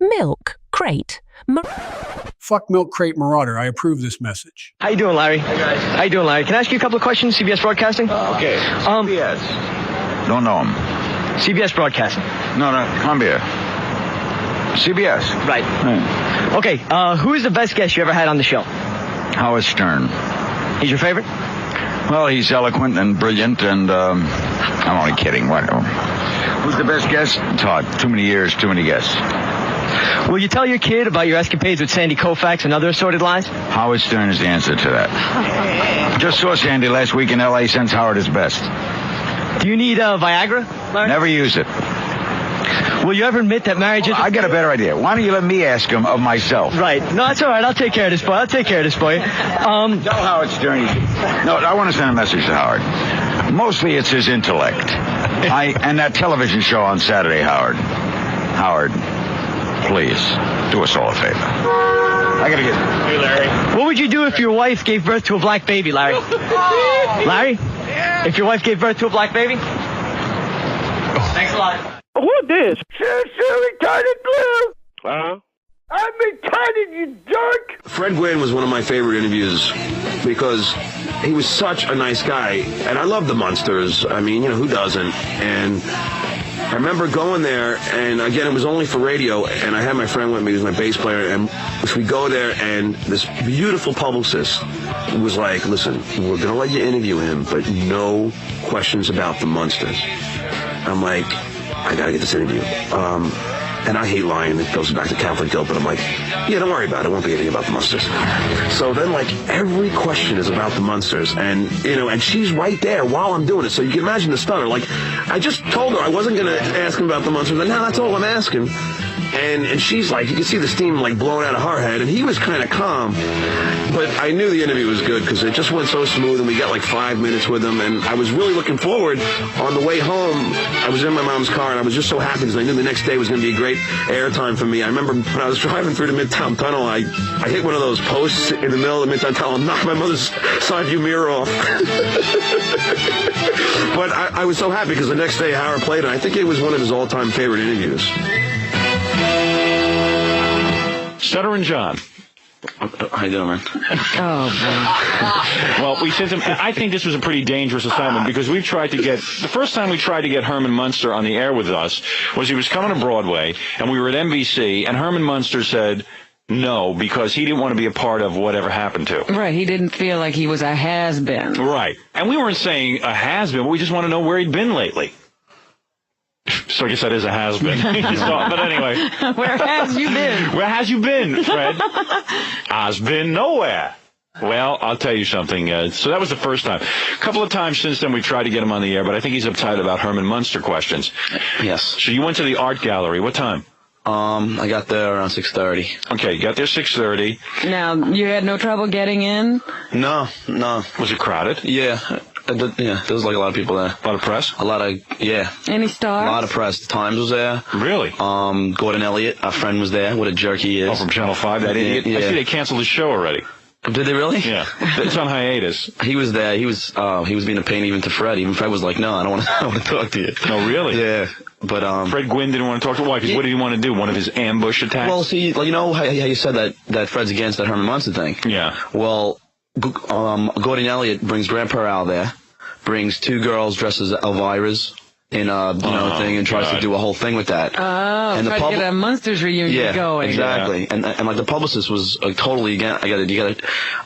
Milk Crate. Fuck Milk Crate Marauder. I approve this message. How you doing, Larry? Hey, guys. How you doing, Larry? Can I ask you a couple of questions? CBS Broadcasting? Okay. CBS. Don't know him. CBS Broadcasting. No, Columbia. CBS. Right. Okay, who is the best guest you ever had on the show? Howard Stern. He's your favorite? Well, he's eloquent and brilliant, and I'm only kidding. What? Who's the best guest? Todd. Too many years, too many guests. Will you tell your kid about your escapades with Sandy Koufax and other assorted lies? Howard Stern is the answer to that. Just saw Sandy last week in L.A. Sends Howard his best. Do you need Viagra, Larry? Never use it. Will you ever admit that marriage is... I got a better idea. Why don't you let me ask him of myself? Right. No, that's all right. I'll take care of this for you. Tell Howard Stern. No, I want to send a message to Howard. Mostly it's his intellect. And that television show on Saturday, Howard. Howard, please, do us all a favor. I gotta get... Hey, Larry. What would you do if your wife gave birth to a black baby, Larry? Larry? If your wife gave birth to a black baby? Thanks a lot. Who's this? Retarded blue. I'm retarded, you jerk. Fred Gwynne was one of my favorite interviews because he was such a nice guy, and I love the Munsters. I mean, who doesn't? And I remember going there, and again, it was only for radio, and I had my friend with me, who's my bass player, and we go there, and this beautiful publicist was like, listen, we're going to let you interview him, but no questions about the Munsters. I'm like, I got to get this interview. And I hate lying. It goes back to Catholic guilt, but I'm like, yeah, don't worry about it. It won't be anything about the Munsters. So then, every question is about the Munsters. And, and she's right there while I'm doing it. So you can imagine the stutter. I just told her I wasn't going to ask him about the Munsters, but now that's all I'm asking. And she's like, you can see the steam blowing out of her head, and he was kind of calm. But I knew the interview was good because it just went so smooth, and we got 5 minutes with him, and I was really looking forward. On the way home, I was in my mom's car, and I was just so happy because I knew the next day was going to be a great airtime for me. I remember when I was driving through the Midtown Tunnel, I hit one of those posts in the middle of the Midtown Tunnel and knocked my mother's side view mirror off. But I was so happy because the next day Howard played it. I think it was one of his all-time favorite interviews. Stuttering John. How you doing, man? Well, we sent him. I think this was a pretty dangerous assignment because the first time we tried to get Herman Munster on the air with us was he was coming to Broadway, and we were at NBC, and Herman Munster said no because he didn't want to be a part of whatever happened to. Right, he didn't feel like he was a has-been. Right, and we weren't saying a has-been, but we just want to know where he'd been lately. So I guess that is a has-been. But anyway. Where has you been? Where has you been, Fred? Has been nowhere. Well, I'll tell you something. So that was the first time. A couple of times since then we tried to get him on the air, but I think he's uptight about Herman Munster questions. Yes. So you went to the art gallery. What time? I got there around 6:30. Okay, you got there 6:30. Now, you had no trouble getting in? No. Was it crowded? Yeah. Yeah, there was a lot of people there. A lot of press? Any stars? A lot of press. The Times was there. Really? Gordon Elliott, our friend, was there. What a jerk he is. Oh, from Channel 5, that idiot? Yeah. I see they canceled his show already. Did they really? Yeah. It's on hiatus. He was there. He was being a pain even to Fred. Even Fred was like, no, I don't want to talk to you. No, really? Yeah. But Fred Gwynne didn't want to talk to him. Why? Because what did he want to do? One of his ambush attacks? Well, see, you know how you said that Fred's against that Herman Munster thing? Yeah. Well, Gordon Elliott brings Grant Perral there, brings two girls dressed as Elvira's in thing, and tries to do a whole thing with that. Oh, and try to get a Munsters reunion going. Exactly. Yeah. And like the publicist was totally against. It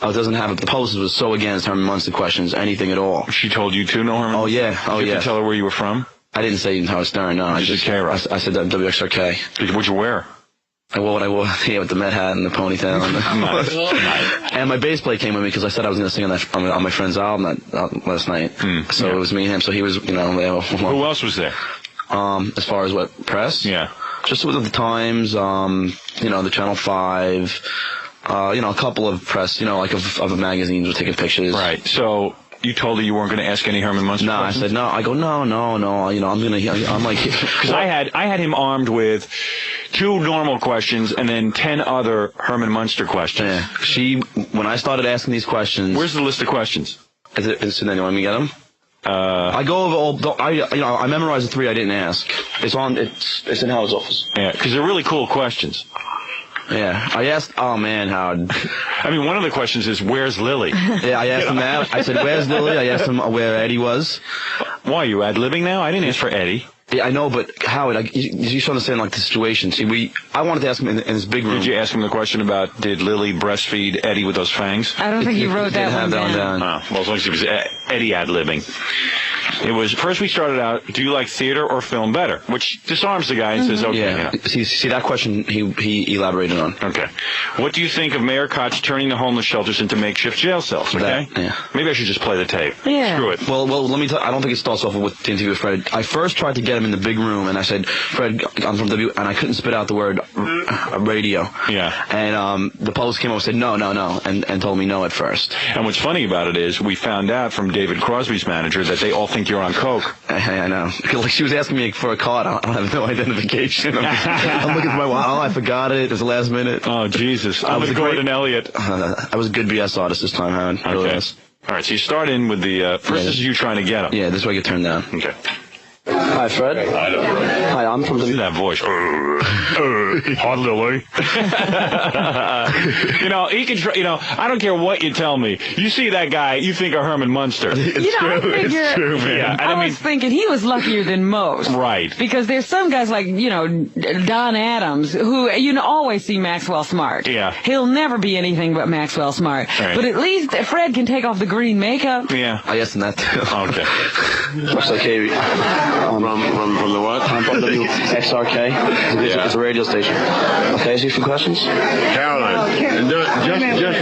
doesn't have it. The publicist was so against Herman Munster questions, anything at all. She told you to know Herman? Oh yeah. Oh yeah. Did you tell her where you were from? I didn't say Howard Stern. No, I said WXRK. What'd you wear? I wore what I wore, with the Met hat and the ponytail. Nice. And my bass player came with me because I said I was going to sing on my friend's album last night. So it was me and him. So he was, there. Who else was there? As far as what, press? Yeah. Just with the Times, the Channel 5, a couple of press, of magazines were taking pictures. Right. So you told her you weren't going to ask any Herman Munster questions? I said no. I go, no. I'm like... Because I had him armed with 2 normal questions and then 10 other Herman Munster questions. Yeah. When I started asking these questions... Where's the list of questions? Is it, so then you want me to get them? I go over all. I memorized the 3 I didn't ask. It's in Howard's office. Yeah, because they're really cool questions. Yeah, I asked. Oh man, Howard. I mean, one of the questions is, "Where's Lily?" Yeah, I asked him that. I said, "Where's Lily?" I asked him where Eddie was. Why are you ad-libbing now? I didn't ask for Eddie. Yeah, I know, but Howard, you should understand like the situation. See, I wanted to ask him in this big room. Did you ask him the question about did Lily breastfeed Eddie with those fangs? I don't think you wrote that one down. Oh, well, as long as it was Eddie ad-libbing. It was, first we started out, do you like theater or film better? Which disarms the guy and says, okay. Yeah. See, that question he elaborated on. Okay. What do you think of Mayor Koch turning the homeless shelters into makeshift jail cells? Okay? Yeah. Maybe I should just play the tape. Yeah. Screw it. Well, let me tell you, I don't think it starts off with the interview with Fred. I first tried to get him in the big room, and I said, Fred, I'm from W, and I couldn't spit out the word radio. Yeah. And the publicist came over and said, no, and told me no at first. And what's funny about it is we found out from David Crosby's manager that they all think you're on coke. I know. Like she was asking me for a card. I have no identification. I'm looking for my wallet. Oh, I forgot it. It was the last minute. Oh, Jesus. I was Gordon Elliott. I was a good BS artist this time, Howard. Okay. Really All right, so you start in with the, first this is you trying to get him. Yeah, this is where I get turned down. Okay. Hi, Fred. Hi, I'm from that voice. Hot Lily. He can try, I don't care what you tell me. You see that guy, you think of Herman Munster. It's true, man. Yeah, I was thinking he was luckier than most. Right. Because there's some guys like, Don Adams, who, always see Maxwell Smart. Yeah. He'll never be anything but Maxwell Smart. Right. But at least Fred can take off the green makeup. Yeah. I asked him that, too. Okay. Looks like From the what? I'm from WXRK. It's a radio station. Okay, ask you a few questions? Caroline,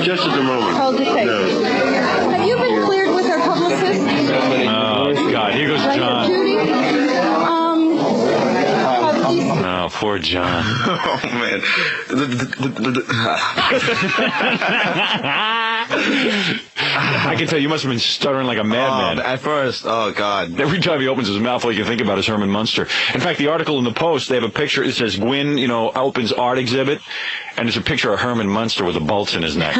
Just at the moment. Hold the tape. Have you been cleared with our publicist? Oh, God. Here goes John. Judy? Oh, poor John. Oh, man. I can tell you must have been stuttering like a madman. At first, oh, God. Every time he opens his mouth, all you can think about is Herman Munster. In fact, the article in the Post, they have a picture. It says Gwynne, opens art exhibit, and there's a picture of Herman Munster with a bolt in his neck.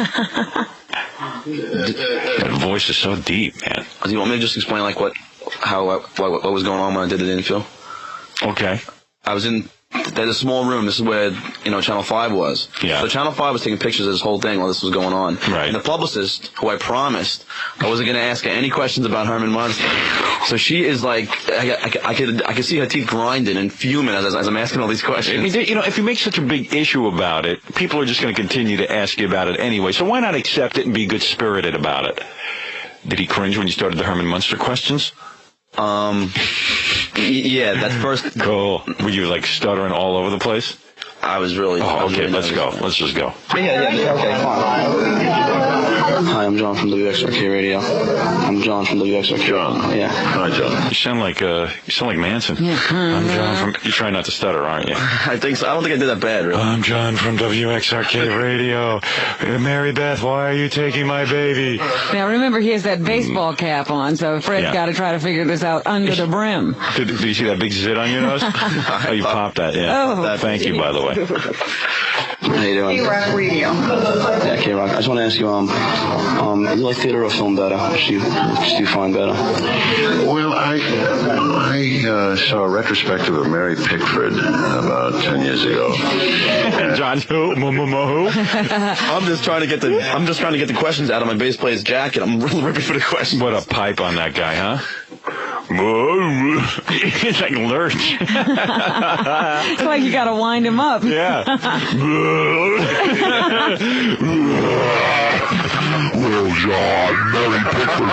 That voice is so deep, man. Do you want me to just explain what was going on when I did the interview? Okay. I was in a small room. This is where, Channel 5 was. Yeah. So Channel 5 was taking pictures of this whole thing while this was going on. Right. And the publicist, who I promised I wasn't going to ask her any questions about Herman Munster. So she is like, I could see her teeth grinding and fuming as I'm asking all these questions. If you make such a big issue about it, people are just going to continue to ask you about it anyway. So why not accept it and be good-spirited about it? Did he cringe when you started the Herman Munster questions? Yeah, that's first. Cool. Were you stuttering all over the place? I was really. Oh, okay, let's go. Let's just go. Yeah, okay, fine. Hi, I'm John from WXRK Radio. I'm John from WXRK. John. Yeah. Hi, John. You sound like Manson. Yeah. I'm John from. You try not to stutter, aren't you? I think so. I don't think I did that bad, really. I'm John from WXRK Radio. Mary Beth, why are you taking my baby? Now remember, he has that baseball cap on, so Fred's got to try to figure this out under the brim. Did you see that big zit on your nose? Oh, you popped that, yeah. Oh, thank you, by the way. How you doing? K-Rock Radio. Yeah, K-Rock. I just want to ask you, do you like theater or film better? Which do you find better? Well, I saw a retrospective of Mary Pickford about 10 years ago. John, who? Who? I'm just trying to get the questions out of my bass player's jacket. I'm really ripping for the questions. What a pipe on that guy, huh? It's like Lurch. It's like you got to wind him up. Yeah. Well, John, Mary Pickford.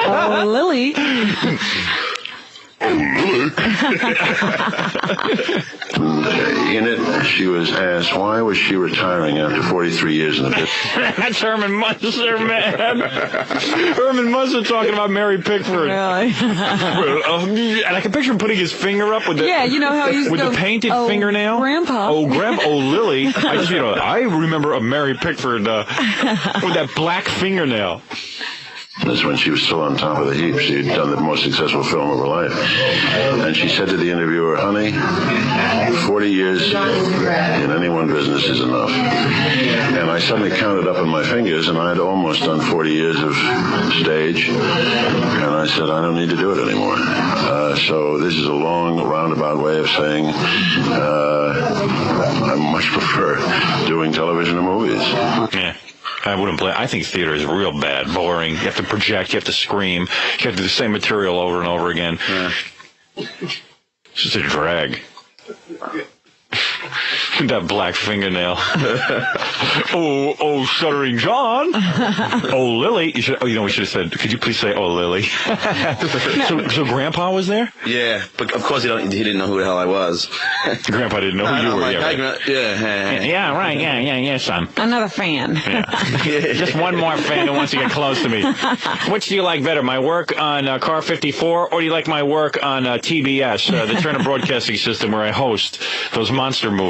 Oh, Lily. In it, she was asked, why was she retiring after 43 years in the business? That's Herman Munster, man. Herman Munster talking about Mary Pickford. Really? And I can picture him putting his finger up with the how he used with to the painted oh, fingernail. Grandpa. Oh, Lily. I remember a Mary Pickford with that black fingernail. That's when she was still on top of the heap. She had done the most successful film of her life. And she said to the interviewer, honey, 40 years in any one business is enough. And I suddenly counted up on my fingers, and I had almost done 40 years of stage. And I said, I don't need to do it anymore. So this is a long, roundabout way of saying I much prefer doing television and movies. Yeah. I wouldn't play. I think theater is real bad, boring. You have to project, you have to scream, you have to do the same material over and over again. Yeah. It's just a drag. That black fingernail. oh, Stuttering John. Oh, Lily. We should have said, could you please say, oh, Lily? So Grandpa was there? Yeah, but of course he didn't know who the hell I was. Grandpa didn't know who you were. Like, Yeah, right. Yeah, son. Another fan. Yeah. Just one more fan who wants to get close to me. Which do you like better, my work on Car 54, or do you like my work on TBS, the Turner Broadcasting System, where I host those monster movies?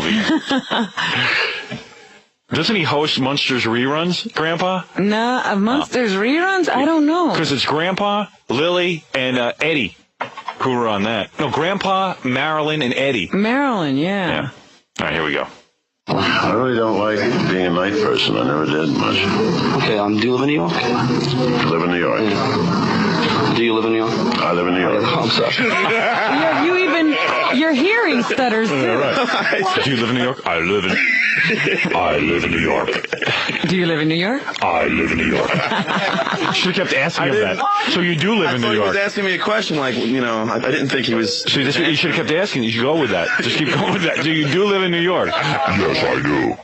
Doesn't he host Munsters reruns, Grandpa? No, Munsters reruns? I don't know. Because it's Grandpa, Lily, and Eddie who were on that. No, Grandpa, Marilyn, and Eddie. Marilyn, yeah. All right, here we go. I really don't like being a night person. I never did much. Okay, do you live in New York? I live in New York. Yeah. Do you live in New York? I live in New York. I'm sorry. Your hearing stutters too. Right. Do you live in New York? I live in New York. Do you live in New York? I live in New York. Should have kept asking him that. So you do live in New York. He was asking me a question I didn't think he was... See, this you should have kept asking. You should go with that. Just keep going with that. So you do live in New York? Yes, I do.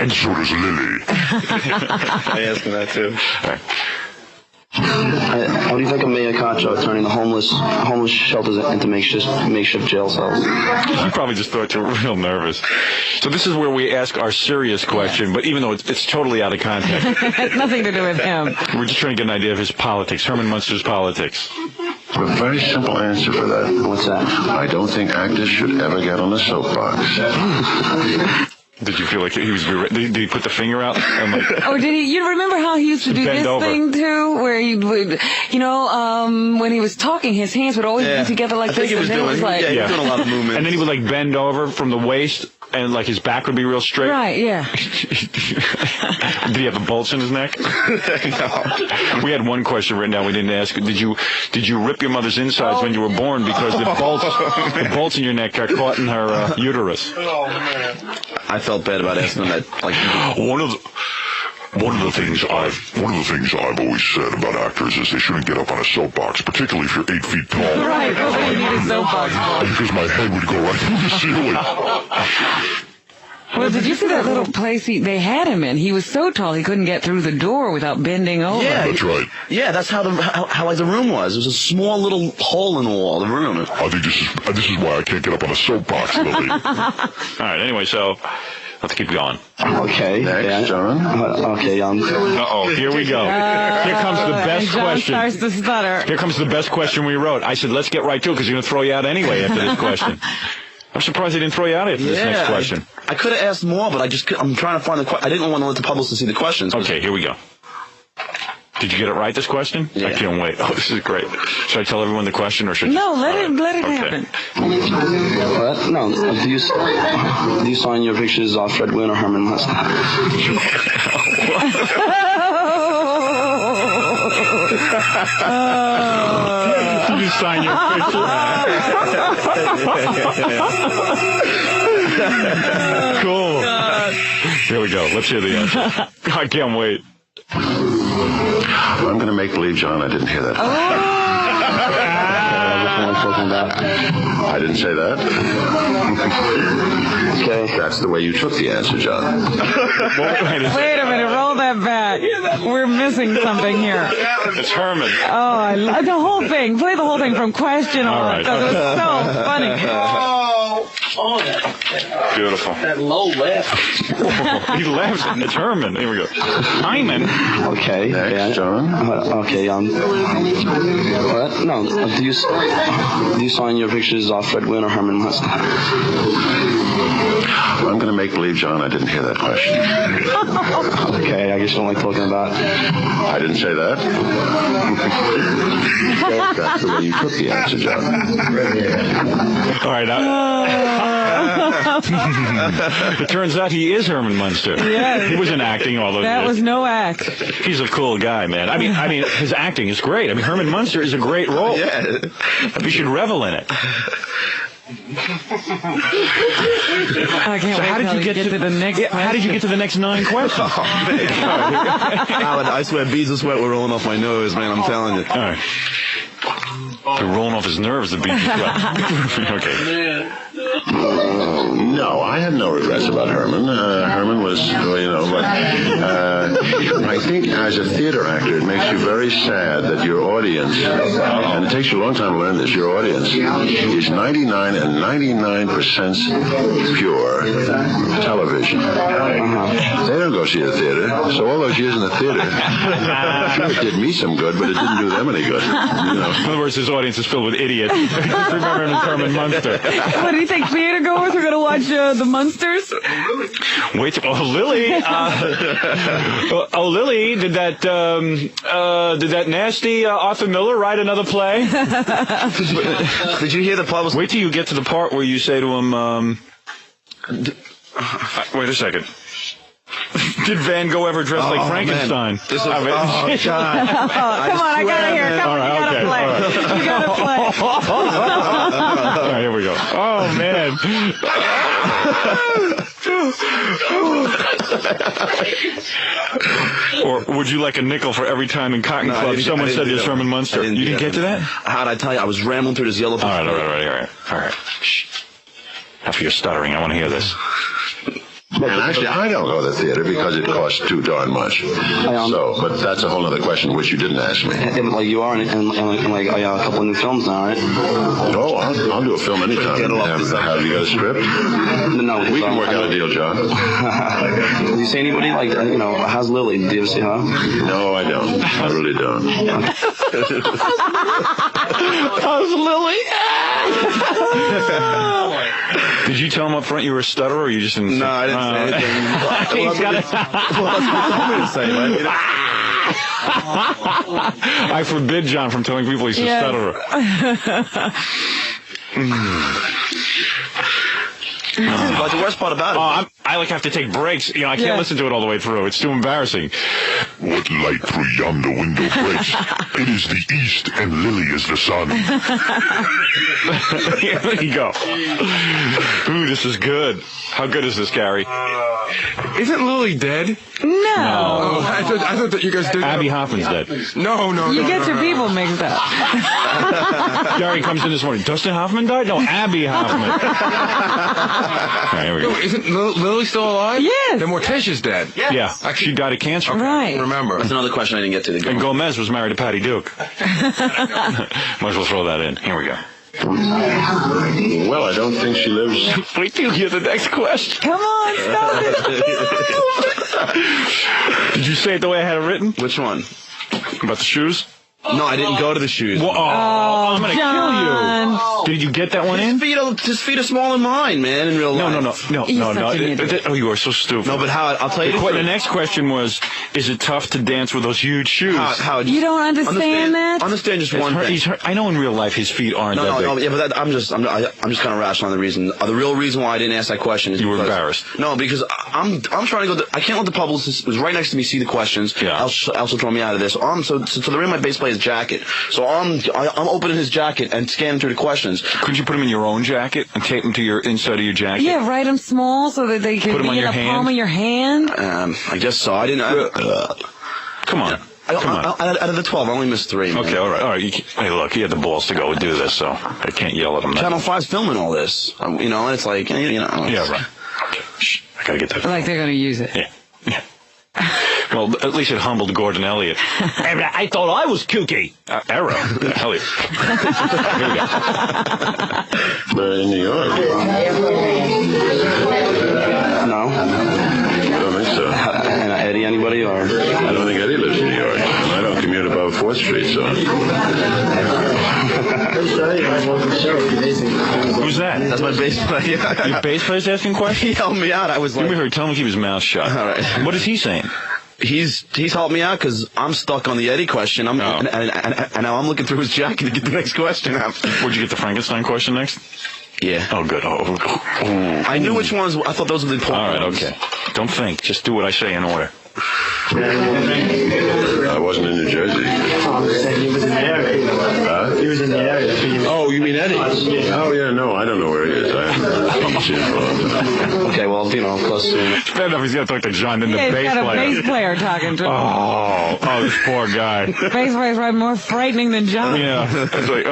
And so does Lily. I asked him that too. How do you think of Mayor Concho turning the homeless shelters into makeshift jail cells? You probably just thought you were real nervous. So this is where we ask our serious question, but even though it's totally out of context. It has nothing to do with him. We're just trying to get an idea of his politics, Herman Munster's politics. A very simple answer for that. What's that? I don't think actors should ever get on a soapbox. Did you feel like he was? Did he put the finger out? Or did he? You remember how he used to do this thing too, where he would, when he was talking, his hands would always be together like this. He was doing a lot of movements. And then he would bend over from the waist, and his back would be real straight. Right. Yeah. Did he have the bolts in his neck? No. We had one question written down we didn't ask. Did you rip your mother's insides when you were born because the bolts in your neck got caught in her uterus? Oh man. I felt bad about asking him that. One of the things I've always said about actors is they shouldn't get up on a soapbox, particularly if you're 8 feet tall. Right. You need a soapbox. Because my head would go right through the ceiling. Well, did you see that little place they had him in? He was so tall he couldn't get through the door without bending over. Yeah, that's right. Yeah, that's how the room was. It was a small little hole in the wall, the room. I think this is why I can't get up on a soapbox, Lily. All right, anyway, so let's keep going. Okay. Next, John. Okay, Uh-oh, here we go. Here comes the best John question. starts to stutter. Here comes the best question we wrote. I said, let's get right to it because you're going to throw you out anyway after this question. I'm surprised they didn't throw you out after this next question. I could have asked more, but I'm trying to find the question. I didn't want to let the public see the questions. Okay, here we go. Did you get it right, this question? Yeah. I can't wait. Oh, this is great. Should I tell everyone the question, or should No, let it happen. What? No. Do you sign your pictures off Fred Gwynne or Herman Heston? You sign your picture. Cool. Here we go. Let's hear the answer. I can't wait. I'm going to make believe, John, I didn't hear that. I didn't say that. Okay. That's the way you took the answer, John. Wait a minute, roll that back. We're missing something here. It's Herman. Oh, I love the whole thing. Play the whole thing from question on. All right. Because it was so funny. Beautiful. That low laugh. He laughs at it's Herman. Here we go. Hyman. Okay. Next, John. Okay. No. Do you sign your pictures off Fred Gwynne or Herman Munster? I'm going to make believe, John, I didn't hear that question. Okay. I guess you don't like talking about. I didn't say that. That's the way you took the answer, John. All right. It turns out he is Herman Munster. Yeah. He wasn't acting all those That years. was no act. He's a cool guy, man. I mean, his acting is great. I mean, Herman Munster is a great role. Yeah. You should revel in it. I can't wait How did till you get to the next? How did you get to the next 9 questions? Alan, I swear, beads of sweat were rolling off my nose, man. I'm telling you. All right. They're rolling off his nerves, the beads of sweat. Okay. No, I had no regrets about Herman. Herman was, but I think as a theater actor, it makes you very sad that your audience, and it takes you a long time to learn this, your audience is 99% pure television. They don't go see the theater. So all those years in the theater, sure, it did me some good, but it didn't do them any good. In other words, his audience is filled with idiots. Remember him as Herman Munster. What do you think, theater goers are going to watch the Munsters? Wait, Lily. Lily, did that nasty Arthur Miller write another play? Did you hear the publicist? Wait till you get to the part where you say to him, wait a second. Did Van Gogh ever dress like Frankenstein? This is, God. Come on, I gotta hear it. Come on, you gotta play. You gotta play. All right, here we go. Oh, man. Or would you like a nickel for every time in Cotton Club someone said there's Herman Munster? You didn't get to that? How'd I tell you? I was rambling through this yellow book. All right. Shh. After you're stuttering, I want to hear this. And actually, I don't go to the theater because it costs too darn much. But that's a whole other question, which you didn't ask me. And like you are, and like a couple of new films now, right? Oh, I'll do a film anytime. Have you got a script? No. We can work out a deal, John. Did you see anybody like how's Lily? Did you ever see her? No, I don't. I really don't. How's Lily? Did you tell him up front you were a stutterer, or you just didn't? No, I didn't say anything. He's got it. I forbid John from telling people he's a stutterer. But the worst part about it. I have to take breaks. I can't listen to it all the way through. It's too embarrassing. What light through yonder window breaks? It is the east, and Lily is the sun. There you go. Ooh, this is good. How good is this, Gary? Isn't Lily dead? No. Oh, I thought that you guys did. Abby Hoffman's dead. No. You get your people mixed up. Gary comes in this morning. Dustin Hoffman died? No, Abby Hoffman. All right, here we go. No, isn't Lily still alive? Yes. Then Morticia's dead. Yeah, she died of cancer. Right. Remember. That's another question I didn't get to. And Gomez was married to Patty Duke. Might as well throw that in. Here we go. Well, I don't think she lives. Wait till you hear the next question. Come on, stop it. Did you say it the way I had it written? Which one? About the shoes? No, I didn't go to the shoes. Well, I'm going to kill you. Did you get that one in? His feet are smaller than mine, man, in real life. No. Oh, you are so stupid. No, but Howard, I'll tell you the next question was, is it tough to dance with those huge shoes? Howard, you don't understand that? Understand just one thing. I know in real life his feet aren't that big. No, yeah, but I'm just kind of rational on the reason. The real reason why I didn't ask that question is you were embarrassed. No, because I'm trying to go. I can't let the publicist who's right next to me see the questions. Yeah. Also throw me out of this. So the rim of my bass player's jacket. So I'm opening his jacket and scanning through the questions. Couldn't you put them in your own jacket and tape them to your inside of your jacket? Yeah, write them small so that they can be in the palm of your hand. I guess so. I didn't. Come on. Out of the 12, I only missed 3. Man. Okay, all right. Hey, look, he had the balls to go and do this, so I can't yell at him. Channel 5's filming all this. And it's like, Yeah, right. Okay. Shh, I gotta get that. Like they're gonna use it. Yeah. Well, at least it humbled Gordon Elliott. I thought I was kooky. Elliott. Here we go. But in New York. No. I don't think so. And Eddie, anybody, or? I don't think Eddie lives in New York. I don't commute above 4th Street, so. Who's that? That's my bass player. Your bass player's asking questions? He helped me out. I was like... Give me her. Tell him to keep his mouth shut. All right. What is he saying? He's helped me out because I'm stuck on the Eddie question. And now I'm looking through his jacket to get the next question out. Where'd you get the Frankenstein question next? Yeah. Oh, good. Oh. I knew which ones. I thought those were the important ones. All right, okay. Don't think. Just do what I say in order. I wasn't in New Jersey. He was in the area. Huh? He was in the area. Oh, you mean Eddie? Oh, yeah, no, I don't know where he is. I haven't seen him for a long time. Okay, well, close to... Fair enough, he's got to talk to John than the bass player. He's got a bass player talking to him. Oh, this poor guy. Bass player's right more frightening than John. Yeah. It's like,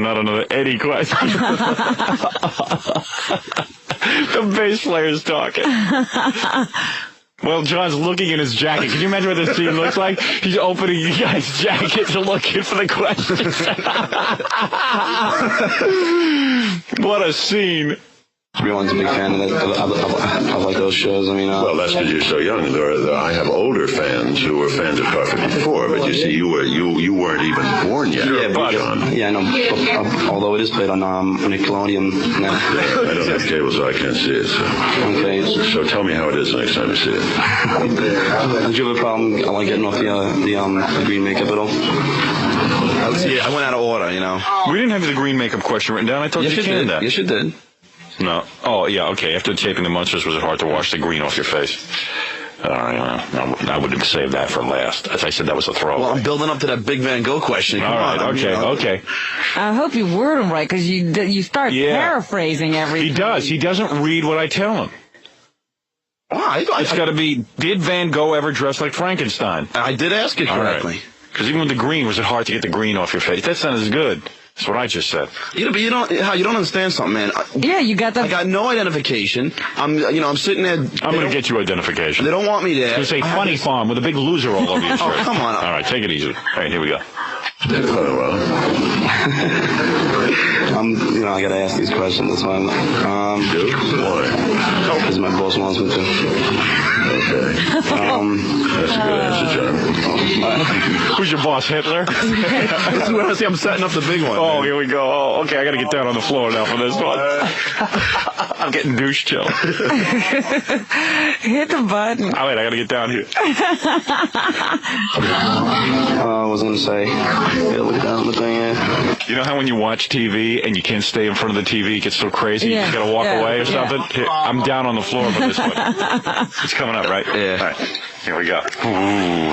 not another Eddie question. The bass player's talking. Well, John's looking in his jacket. Can you imagine what this scene looks like? He's opening you guys' jackets and looking for the questions. What a scene. Everyone's a big fan of like those shows. I mean, well, that's because you're so young. I have older fans who were fans of Carpet before, but you see, you weren't even born yet. Yeah, but John. Yeah, I know. Although it is played on Nickelodeon now. I don't have cable, so I can't see it. So. Okay. So tell me how it is next time you see it. Did you have a problem like getting off the green makeup at all? See, I went out of order, you know. We didn't have the green makeup question written down. I thought you canned that. Yes, you did. No. Oh, yeah, okay. After taping the Munsters, was it hard to wash the green off your face? I would have saved that for last. As I said, that was a throwaway. Well, I'm building up to that big Van Gogh question. All right, okay. I hope you word them right, because you start paraphrasing everything. He does. He doesn't read what I tell him. It's got to be, did Van Gogh ever dress like Frankenstein? I did ask it correctly. Because even with the green, was it hard to get the green off your face? That's not as good. That's what I just said. But you don't understand something, man. You got the... I got no identification. I'm sitting there. I'm going to get you identification. They don't want me there. It's going to say Funny Farm with a big loser all over your shirt. Oh, come on. All right, take it easy. All right, here we go. I got to ask these questions. That's why Why? Because my boss wants me to. Okay. That's a good answer, John. Who's your boss, Hitler? I'm setting up the big one. Oh, here we go. Oh, okay, I got to get down on the floor now for this one. I'm getting douche chill. Hit the button. Oh, wait, I got to get down here. I was going to say, look down the thing here. You know how when you watch TV and you can't stay in front of the TV, it gets so crazy, you got to walk away or something? Here, I'm down on the floor for this one. It's coming up, right? Yeah. All right, here we go. Ooh.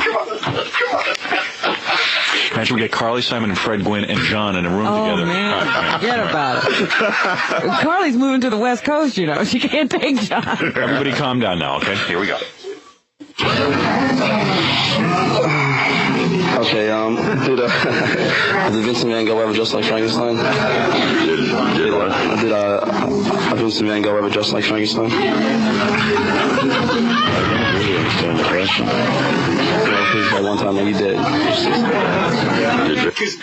Imagine we get Carly, Simon, and Fred Gwynne and John in a room together. Oh, man. Forget about it. Carly's moving to the West Coast, you know. She can't take John. Everybody calm down now, okay? Here we go. Okay, did Vincent Van Gogh ever dress like Frankenstein? Did what? Did Vincent Van Gogh ever dress like Frankenstein? I don't really understand the question. Well, one time that you did.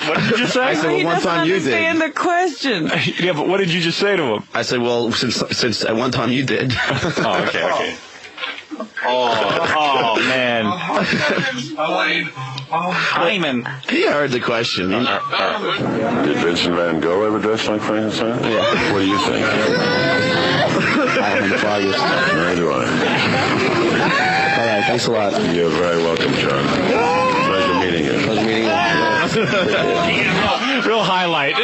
What did you say? I said, well, one time you did. Understand the question. Yeah, but what did you just say to him? I said, well, since at one time you did. Oh, okay. Oh, man. Hyman. He heard the question. Did Vincent Van Gogh ever dress like Frankenstein? Yeah. What do you think? I haven't tried this. Neither do I. All right, thanks a lot. You're very welcome, John. Pleasure meeting you. Pleasure meeting you. Real highlight.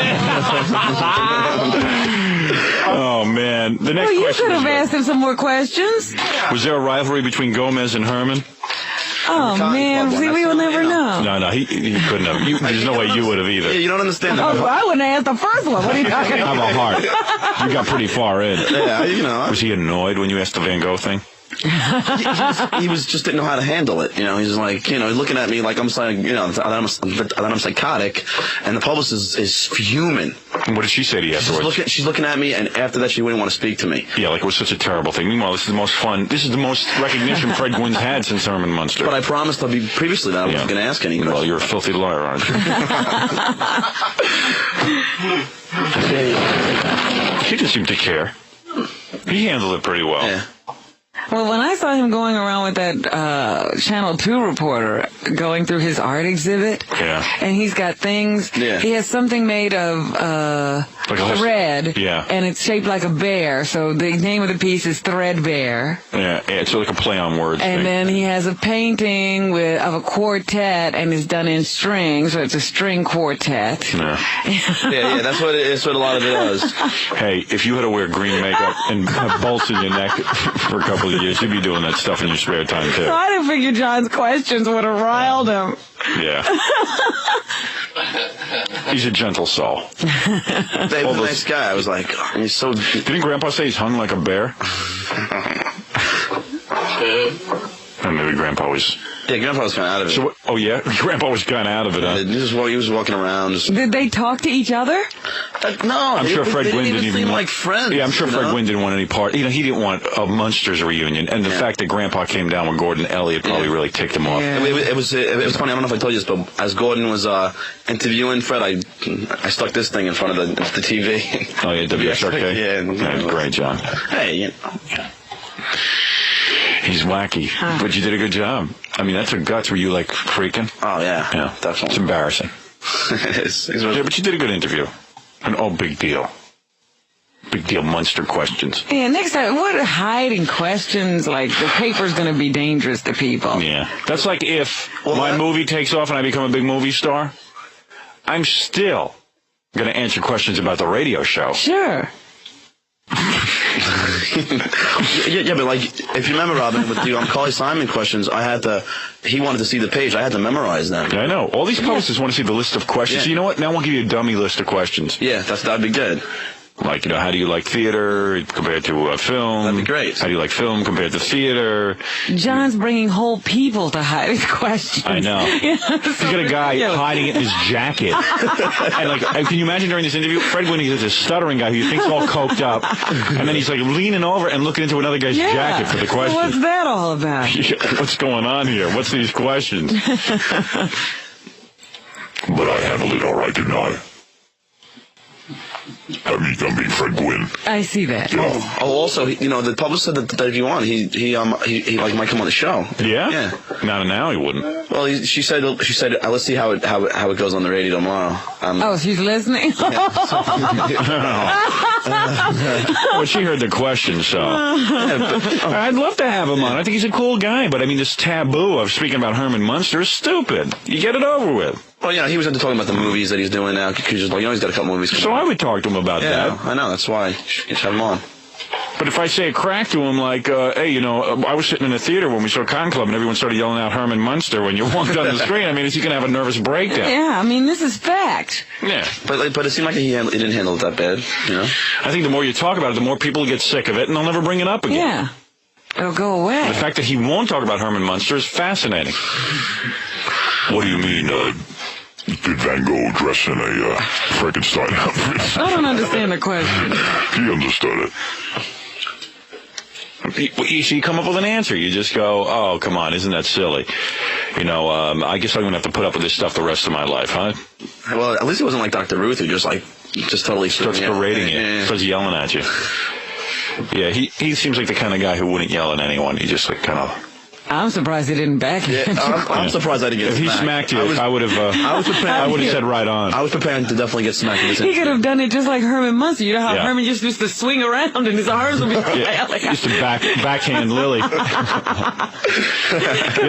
Oh, man. The next you question could have asked him some more questions. Was there a rivalry between Gomez and Herman? Oh, man. See, we will never know. No, he couldn't have. There's no way you would have either. Yeah, you don't understand that. Oh, I wouldn't have asked the first one. What are you talking How about? about Hart? You got pretty far in. Yeah, Was he annoyed when you asked the Van Gogh thing? he was just didn't know how to handle it. He's like, looking at me like I'm saying, that I'm psychotic, and the publicist is fuming. What did she say to you afterwards? She's looking at me, and after that, she wouldn't want to speak to me. Yeah, like it was such a terrible thing. Meanwhile, this is the most fun. This is the most recognition Fred Gwynne's had since Herman Munster. But I promised previously that I wasn't going to ask any questions. Well, you're a filthy liar, aren't you? He didn't seem to care. He handled it pretty well. Yeah. Well, when I saw him going around with that Channel 2 reporter going through his art exhibit, and he's got things, he has something made of thread, and it's shaped like a bear, so the name of the piece is Threadbare. Yeah, it's like a play on words And thing. then he has a painting of a quartet, and it's done in strings, so it's a string quartet. Yeah, that's what a lot of it is. Hey, if you had to wear green makeup and have bolts in your neck for a couple of years, you'd be doing that stuff in your spare time, too. So I didn't figure John's questions would have riled him. Yeah. He's a gentle soul. Dave's a nice guy. I was like, he's so... Didn't Grandpa say he's hung like a bear? And maybe Grandpa was... Yeah, Grandpa was kind of out of it. So, oh, yeah? Grandpa was kind of out of it, huh? He was walking around. Did they talk to each other? No. I'm sure Fred Gwynne didn't even seem want... like friends. Yeah, I'm sure Fred Gwynne didn't want any part... You know, he didn't want a Munsters reunion. And the fact that Grandpa came down with Gordon Elliott probably really ticked him off. Yeah. It was funny. I don't know if I told you this, but as Gordon was interviewing Fred, I stuck this thing in front of the TV. Oh, yeah, WSRK? Yeah. Great, John. Hey, you know. He's wacky, but you did a good job. I mean, that's a guts. Were you, like, freaking? Oh, yeah. Yeah. Definitely. It's embarrassing. It is. Yeah, but you did a good interview. And big deal. Big deal Munster questions. Yeah, next time, what hiding questions? Like, the paper's going to be dangerous to people. Yeah. That's like if my movie takes off and I become a big movie star, I'm still going to answer questions about the radio show. Sure. Yeah, but like, if you remember, Robin, with the Carly Simon questions, he wanted to see the page. I had to memorize them. Yeah, I know. All these posters want to see the list of questions. Yeah. You know what? Now we'll give you a dummy list of questions. Yeah, that'd be good. Like, you know, how do you like theater compared to film? That'd be great. How do you like film compared to theater? John's bringing whole people to hide his questions. I know. He's got a guy hiding it in his jacket. And, like, can you imagine during this interview, Fred Gwynne is a stuttering guy who you think's all coked up, and then he's, like, leaning over and looking into another guy's jacket for the questions. Well, what's that all about? What's going on here? What's these questions? But I handled it all right, didn't I? I mean Fred Gwynne. I see that. Oh, also, you know, the publisher said that if you want, he like might come on the show. Yeah? Yeah. Not now, he wouldn't. Well, she said, let's see how it goes on the radio tomorrow. Oh, she's listening. Well, she heard the question, so I'd love to have him on. I think he's a cool guy, but I mean, this taboo of speaking about Herman Munster is stupid. You get it over with. Well, you know, he was into talking about the movies that he's doing now. Because, you know, he's got a couple movies coming So I would talk to him about that. I know. That's why you should have him on. But if I say a crack to him, like, hey, you know, I was sitting in a theater when we saw Con Club and everyone started yelling out Herman Munster when you walked on the screen, I mean, is he going to have a nervous breakdown? Yeah, I mean, this is fact. Yeah. But it seemed like he didn't handle it that bad, you know? I think the more you talk about it, the more people get sick of it, and they'll never bring it up again. Yeah. It'll go away. The fact that he won't talk about Herman Munster is fascinating. What do you mean, did Van Gogh dress in a Frankenstein outfit? I don't understand the question. He understood it. You come up with an answer. You just go, oh, come on, isn't that silly? You know, I guess I'm going to have to put up with this stuff the rest of my life, huh? Well, at least it wasn't like Dr. Ruth who just totally starts berating you, starts yelling at you. Yeah, he seems like the kind of guy who wouldn't yell at anyone. He just like kind of... I'm surprised he didn't back him. Yeah, I'm surprised I didn't get smacked. If he smacked you, I would have said right on. I was preparing to definitely get smacked. He could have done it just like Herman Munster. You know how Herman just used to swing around and his arms would be flailing. He used to backhand Lily. You're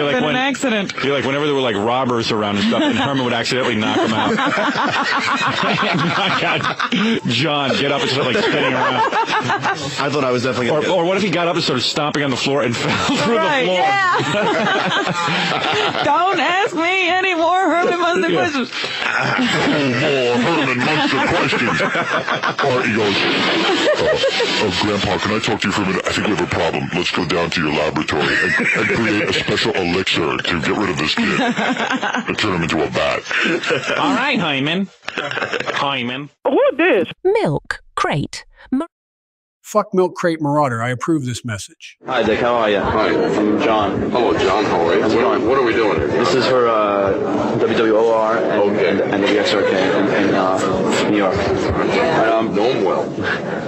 like an accident. You're like whenever there were like robbers around and stuff, and Herman would accidentally knock him out. Knock out John, get up and start like spinning around. I thought I was definitely or what if he got up and started stomping on the floor and fell through the floor? Yeah. Don't ask me any more Herman Munster questions. More Herman Munster questions. All right, he goes, Grandpa, can I talk to you for a minute? I think we have a problem. Let's go down to your laboratory and create a special elixir to get rid of this kid and turn him into a bat. All right, Hyman. Hyman. Who this? Milk Crate. Fuck Milk Crate Marauder. I approve this message. Hi, Dick. How are you? Hi. I'm John. Hello, John. How are you? How's it going? What are we doing here? This is for WWOR and WXRK in New York. Know him well.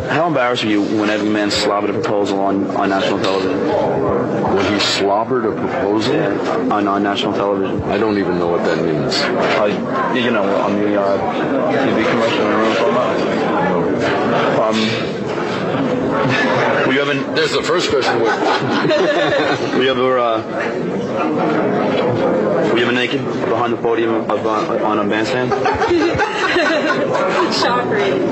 How embarrassed were you when Edward Melendez slobbered a proposal on national television? When he slobbered a proposal? Yeah, on national television. I don't even know what that means. You know, on the TV commercial in the room. Were you ever? There's the first question. Were you ever naked behind the podium on a bandstand? Shocking.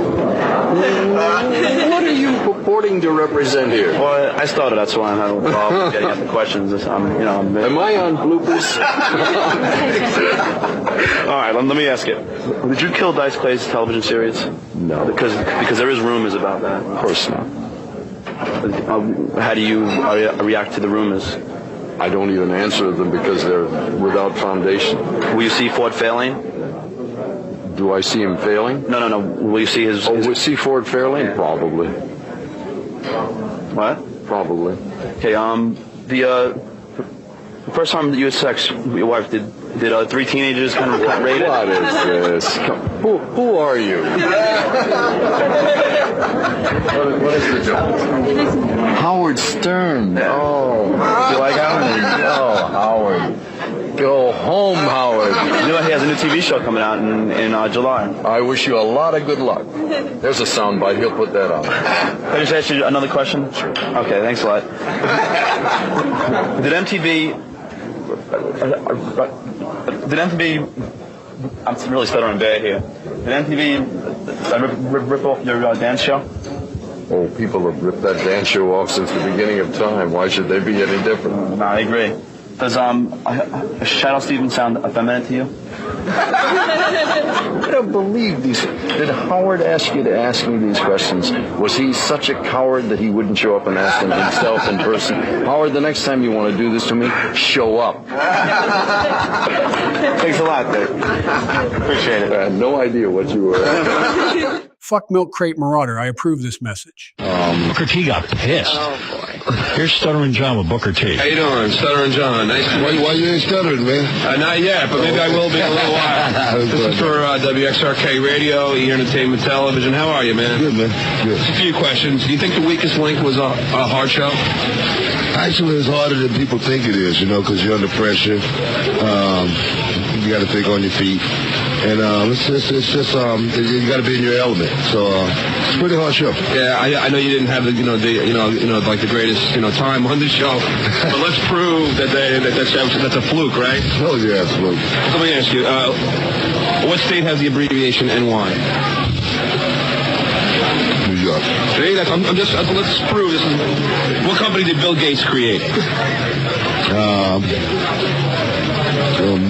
What are you purporting to represent here? Well, I started. That's why I'm having a problem getting at the questions. Am I on bloopers? All right, let me ask you. Did you kill Dice Clay's television series? No. Because there is rumors about that. Of course not. How do you react to the rumors? I don't even answer them because they're without foundation. Will you see Ford failing? Do I see him failing? No. Will you see his... Will we see Ford failing? Yeah. Probably. What? Probably. Okay, the first time that you had sex with your wife, did 3 teenagers kind of rate it? What is this? Who are you? What is the joke? Howard Stern. Oh. Do you like Howard? Oh, Howard. Go home, Howard. You know he has a new TV show coming out in July. I wish you a lot of good luck. There's a soundbite. He'll put that on. Can I just ask you another question? Sure. Okay, thanks a lot. Did MTV... I'm really stuttering bad here. Did MTV rip off your dance show? Oh, people have ripped that dance show off since the beginning of time. Why should they be any different? No, I agree. Does Shadow Stevens sound effeminate to you? I don't believe these. Did Howard ask you to ask me these questions? Was he such a coward that he wouldn't show up and ask them himself in person? Howard, the next time you want to do this to me, show up. Thanks a lot, Dick. Appreciate it. I had no idea what you were asking. Fuck Milk Crate Marauder. I approve this message. Booker T got pissed. Oh, boy. Here's Stuttering John with Booker T. How you doing? Stuttering John. Nice to meet you. Why you ain't stuttering, man? Not yet, but maybe I will be in a little while. This is for WXRK Radio, E! Entertainment Television. How are you, man? Good, man. Good. Just a few questions. Do you think The Weakest Link was a hard show? Actually, it's harder than people think it is, because you're under pressure. You got to think on your feet. And it's just you got to be in your element. So it's a pretty hard show. Yeah, I know you didn't have the like the greatest time on the show, but let's prove that's a fluke, right? Oh yeah, it's a fluke. Let me ask you, what state has the abbreviation NY? New York. See, let's prove this. What company did Bill Gates create?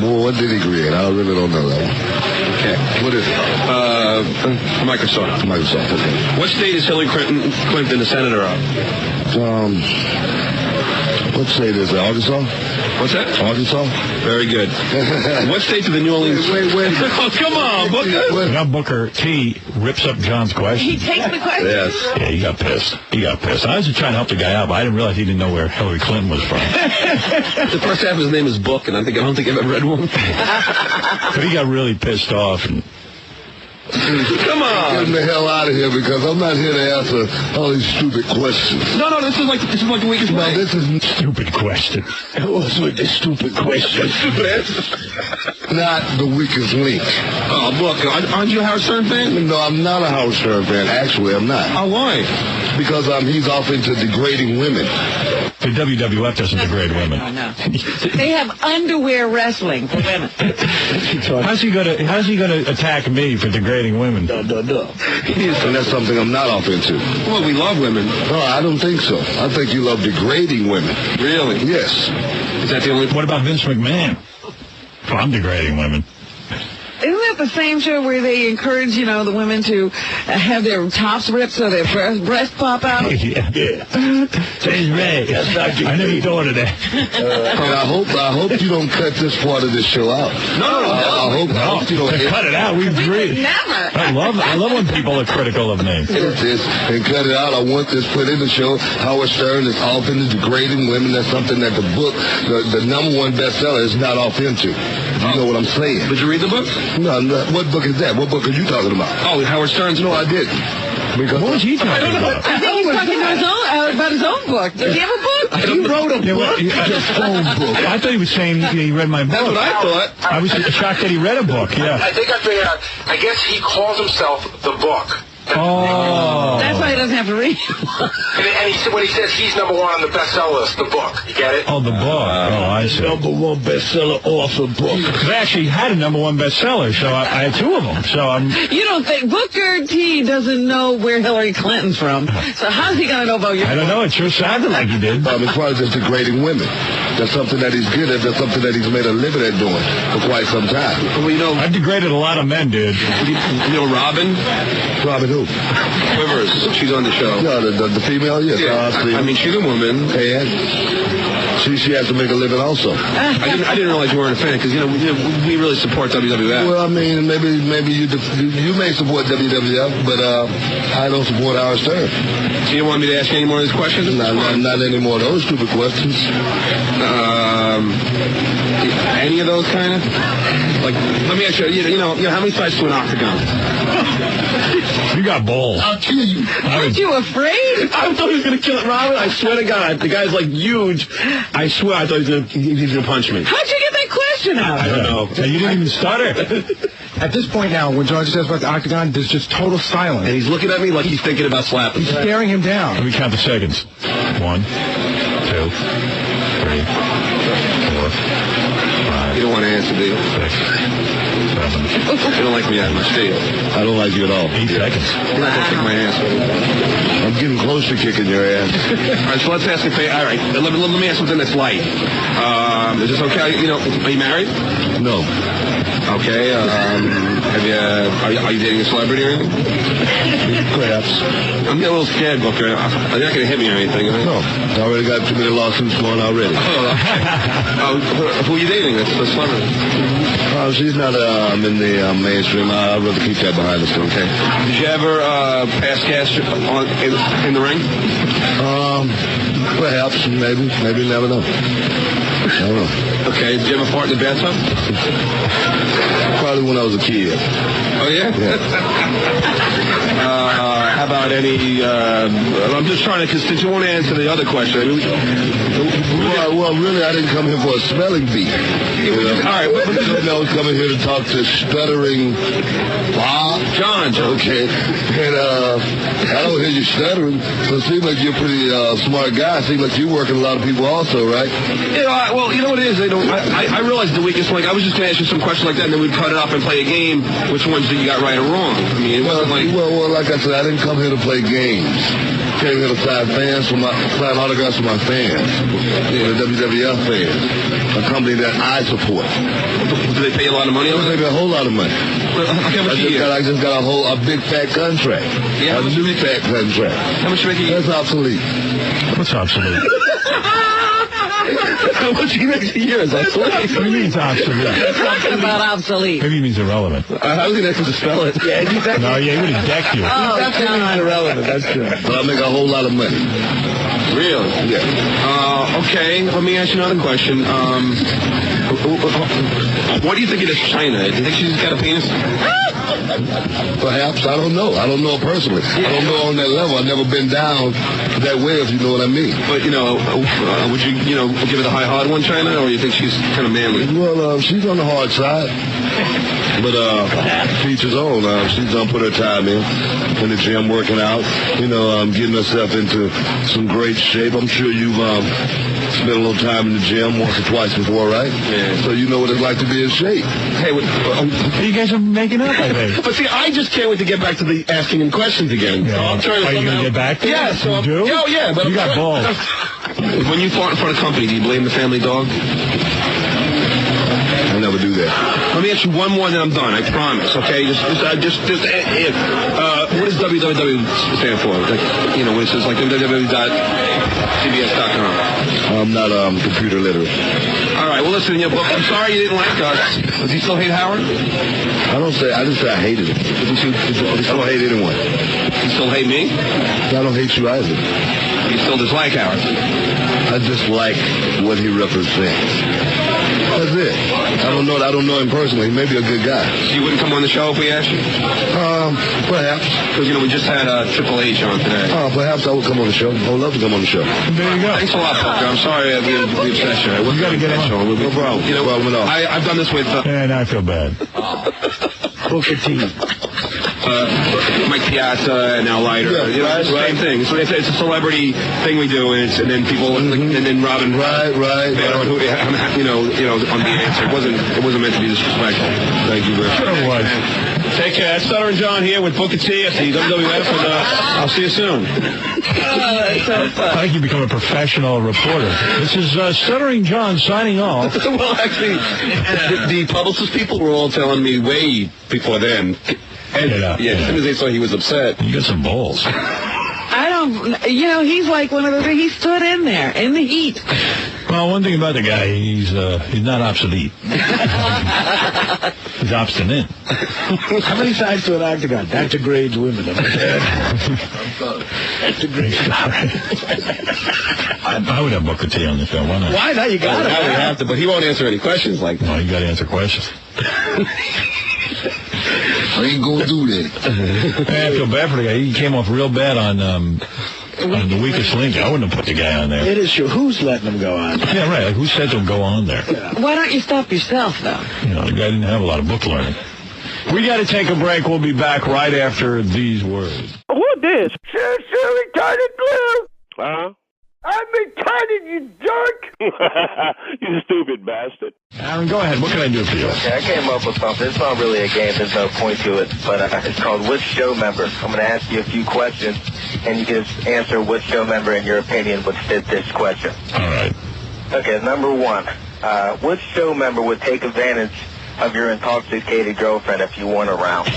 What did he create? I really don't know that one. Okay. What is it? Microsoft. Microsoft, okay. What state is Hillary Clinton the senator of? What state is it? Arkansas? What's that? Arkansas? Very good. What state do the New Orleans... Wait. Oh, come on, Booker. Now Booker T rips up John's question. He takes the question. Yes. Yeah, he got pissed. I was just trying to help the guy out, but I didn't realize he didn't know where Hillary Clinton was from. The first half of his name is Book, and I don't think I've ever read one. But he got really pissed off. And come on. Get the hell out of here, because I'm not here to answer all these stupid questions. No, this is like the weakest way. This is stupid question. What's with this stupid question? Not the weakest link. Oh, look, aren't you a Howard Stern fan? No, I'm not a Howard Stern fan. Actually, I'm not. Oh, why? Because he's off into degrading women. The WWF doesn't degrade women. No. They have underwear wrestling for women. How's he gonna attack me for degrading women? And that's something I'm not off into. Well, we love women. No, I don't think so. I think you love degrading women. Really? Yes. Is that the only... What about Vince McMahon? Well, I'm degrading women. Isn't that the same show where they encourage, the women to have their tops ripped so their breasts pop out? Yeah. She's right. I never thought of that. I hope you don't cut this part of this show out. No. I hope you don't cut it out. We agree. Never. I love when people are critical of me. And cut it out. I want this put in the show. Howard Stern is often degrading women. That's something that the book, the number one bestseller, is not off into. You know what I'm saying? Did you read the book? No. What book is that? What book are you talking about? Oh, Howard Stern's. No, I didn't. What was he talking about? I think he's talking about his own book. Does he have a book? He wrote a book. His phone book. I thought he was saying he read my book. That's what I thought. I was shocked that he read a book, yeah. I think I figured out. I guess he calls himself the book. Oh. That's why he doesn't have to read. And when he says he's number one on the bestseller list, the book. You get it? Oh, the book. I see. Number one bestseller author book. Because I actually had a number one bestseller, so I had two of them. So You don't think Booker T doesn't know where Hillary Clinton's from? So how's he going to know about your I don't know. It sure sounded like he did. As far as just degrading women, that's something that he's good at. That's something that he's made a living at doing for quite some time. Well, I've degraded a lot of men, dude. You know Robin? Robin who? Quivers. She's on the show. No, the female, yes. Yeah. I mean, she's a woman. And she has to make a living also. I didn't realize you weren't a fan because we really support WWF. Well, I mean, maybe you may support WWF, but I don't support Howard Stern. So you don't want me to ask you any more of these questions? Not any more of those stupid questions. Any of those kind of? Like, let me ask you. You know, how many sides to an octagon? You got balls. I'll kill you. Aren't you afraid? I thought he was going to kill it, Robin. I swear to God, the guy's like huge. I swear, I thought he was going to punch me. How'd you get that question out? I don't know. You didn't even stutter. At this point now, when George says about the octagon, there's just total silence. And he's looking at me like he's thinking about slapping. He's staring him down. Let me count the seconds. 1, 2, 3, 4, 5. You don't want to answer, do you? 6, 7. You don't like me that much, do you? I don't like you at all. 8 seconds. You're not going to kick my ass. I'm getting close to kicking your ass. All right, so let's ask you. All right, let me ask something that's light. Is this okay? Are you married? No. Okay. Are you dating a celebrity or anything? Perhaps. I'm getting a little scared, Booker. You're not going to hit me or anything, right? No. I already got too many lawsuits going already. Who are you dating? That's a celebrity. She's not in the mainstream. I'd rather keep that behind us, okay? Did you ever pass cash in the ring? Perhaps, maybe, never know. I don't know. Okay, did you ever fart in the bathtub? Probably when I was a kid. Oh, yeah? How about any, I'm just trying to, because since you won't answer the other question. Well, really, I didn't come here for a smelling bee. All right. I was coming here to talk to Stuttering John. Okay. And I don't hear you stuttering, but it seems like you're a pretty smart guy. It seems like you're working a lot of people also, right? Yeah, well, you know what it is? I realized the weakest link. I was just going to ask you some questions like that, and then we'd cut it up and play a game. Which ones that you got right or wrong? I mean, it wasn't like... Well, like I said, I didn't come here to play games. I came here to sign autographs for my fans. The WWF fans. A company that I support. Do they pay you a lot of money? They pay a whole lot of money. I just got a big fat contract. Yeah, a new fat contract. How much you make a year? That's obsolete. What's obsolete? How much he makes a year is obsolete? What do you mean it's obsolete? Talking about obsolete. Maybe he means irrelevant. I was going to ask him to spell it. Yeah, exactly. No, yeah, he would have decked you. Oh, That's irrelevant. That's true. But I make a whole lot of money. Really? Yeah. Okay, let me ask you another question. What do you think of this China? Do you think she's got a penis? Perhaps. I don't know. I don't know her personally. I don't know on that level. I've never been down that way, if you know what I mean. But, would you, give her the high hard one, China, or you think she's kind of manly? Well, she's on the hard side. But each his own. She's done put her time in the gym, working out, getting herself into some great shape. I'm sure you've spent a little time in the gym once or twice before, right? Yeah. So you know what it's like to be in shape. Hey, you guys are making up, I think. But see, I just can't wait to get back to the asking him questions again. Yeah. So I'm trying to Are you going to get back to it? Yeah, so you do? Yeah, but you got balls. When you fought in front of company, do you blame the family dog? I never never do that. Let me ask you one more, then I'm done. I promise. Okay, just what does www stand for? Like, you know, when it says like www.cbs.com. I'm not computer literate. All right. Well, listen, your book. I'm sorry you didn't like us. Does he still hate Howard? I didn't say I hated him. I don't hate anyone. You still hate me? I don't hate you either. You still dislike Howard? I dislike what he represents. That's it. I don't know him personally. He may be a good guy. So you wouldn't come on the show if we asked you? Perhaps. Because, you know, we just had Triple H on today. Perhaps I would come on the show. I would love to come on the show. There you go. Thanks a lot, Parker. I'm sorry we obsessed you. You got to get on. No problem. You know, I've done this with... And I feel bad. Booker T. Mike Piazza and Al Leiter. Yeah, you know, it's the same thing. It's a celebrity thing we do, and then people, and then Robin, right. Who, you know, on the answer. It wasn't meant to be disrespectful. Thank you very much. Sure was. Take care. Stuttering John here with Booker T at the WWF, and I'll see you soon. I think you become a professional reporter. This is Stuttering John signing off. Well, actually, the publicist people were all telling me way before then. And, as soon as they saw he was upset. You got some balls. I don't, you know, he's like one of those, he stood in there, in the heat. Well, one thing about the guy, he's not obsolete. He's obstinate. How many sides to an octagon? That degrades women. That degrades. I would have Booker T on the show. Why not? Why not? You got it. I would have to, but he won't answer any questions like that. No, you got to answer questions. I ain't gonna do that. I feel bad for the guy. He came off real bad on the weakest link. I wouldn't have put the guy on there. It is true. Who's letting him go on? Yeah, right. Like, who said to him go on there? Yeah. Why don't you stop yourself, though? You know, the guy didn't have a lot of book learning. We got to take a break. We'll be back right after these words. Who this? Sure, retarded glue. Huh? I'm retarded, you jerk! You stupid bastard. Aaron, go ahead. What can I do for you? Okay, I came up with something. It's not really a game. There's no point to it. But it's called Which Show Member. I'm going to ask you a few questions, and you can just answer which show member, in your opinion, would fit this question. All right. Okay, number one. Which show member would take advantage of your intoxicated girlfriend if you weren't around?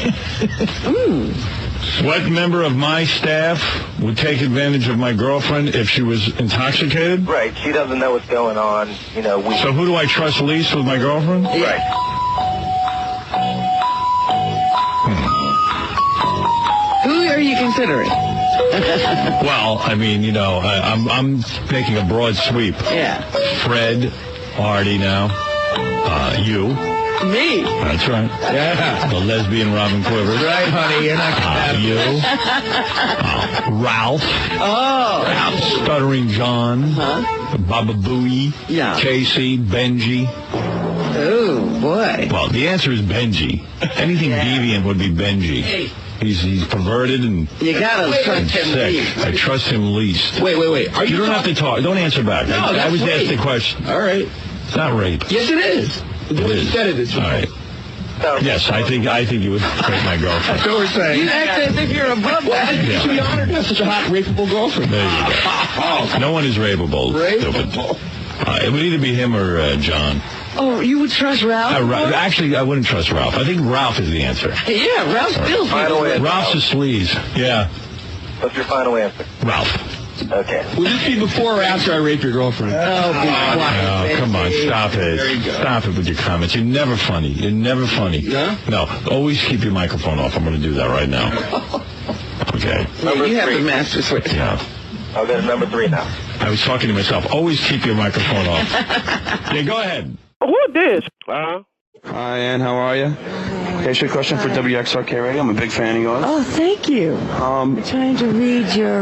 What member of my staff would take advantage of my girlfriend if she was intoxicated? Right. She doesn't know what's going on. You know. So who do I trust least with my girlfriend? Right. Who are you considering? Well, I mean, you know, I'm making a broad sweep. Yeah. Fred, Artie now, you. Me? That's right. Yeah. The lesbian Robin Quivers. Right, honey. You're not going to you. Ralph. Oh. Ralph. Stuttering John. Huh? Baba Booey. Yeah. Casey. Benji. Oh, boy. Well, the answer is Benji. Anything deviant would be Benji. He's perverted and you gotta trust him sick. least. I trust him least. Wait. Are you don't have to talk. Don't answer back. No, I was rape. asked the question. All right. It's not rape. Yes, it is. It is. Said it is. All right. Yes, I think you would rape my girlfriend. That's what we're saying. You act as if you're above that. You should be honored to have such a hot, rapeable girlfriend. There you go. No one is rapeable. Stupid. It would either be him or John. Oh, you would trust Ralph? Actually, I wouldn't trust Ralph. I think Ralph is the answer. Yeah, Ralph still. Ralph's a sleaze. Yeah. What's your final answer? Ralph. Okay. Will this be before or after I rape your girlfriend? Oh, be quiet. Oh, come on. Stop it. Stop it with your comments. You're never funny. Yeah? No. Always keep your microphone off. I'm going to do that right now. Okay. Yeah, you have the master switch. Yeah. I'll go to number 3 now. I was talking to myself. Always keep your microphone off. Yeah, go ahead. Who this? Hi, Ann. How are you? Okay, so a question for WXRK Radio. I'm a big fan of yours. Oh, thank you. I'm trying to read your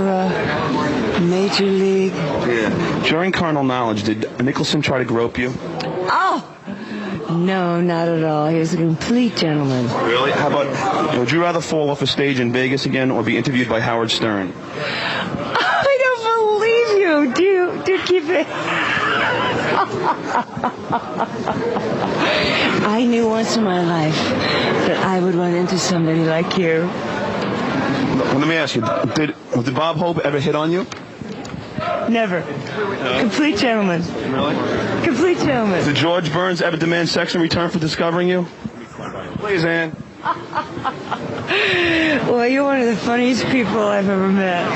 Major League. Yeah. During Carnal Knowledge, did Nicholson try to grope you? Oh! No, not at all. He was a complete gentleman. Really? How about, would you rather fall off a stage in Vegas again or be interviewed by Howard Stern? I don't believe you. Do keep it. I knew once in my life that I would run into somebody like you. Well, let me ask you, did Bob Hope ever hit on you? Never. Complete gentleman. Really? Complete gentleman. Did George Burns ever demand sex in return for discovering you? Please, Ann. Well, you're one of the funniest people I've ever met.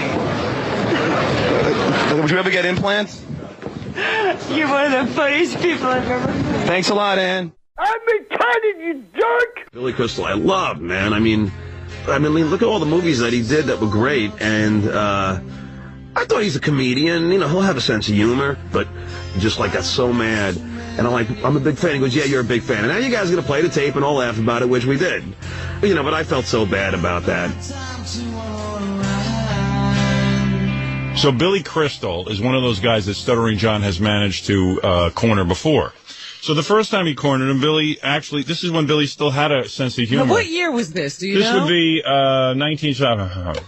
Would you ever get implants? You're one of the funniest people I've ever met. Thanks a lot, Ann. I'm retarded, you jerk! Billy Crystal, I love, man. I mean, look at all the movies that he did that were great, and I thought he's a comedian. You know, he'll have a sense of humor, but just like got so mad. And I'm a big fan. He goes, yeah, you're a big fan. And now you guys are going to play the tape and all laugh about it, which we did. You know, but I felt so bad about that. So Billy Crystal is one of those guys that Stuttering John has managed to corner before. So the first time he cornered him, Billy, actually, this is when Billy still had a sense of humor. Now, what year was this? Do you This know? would be 1970.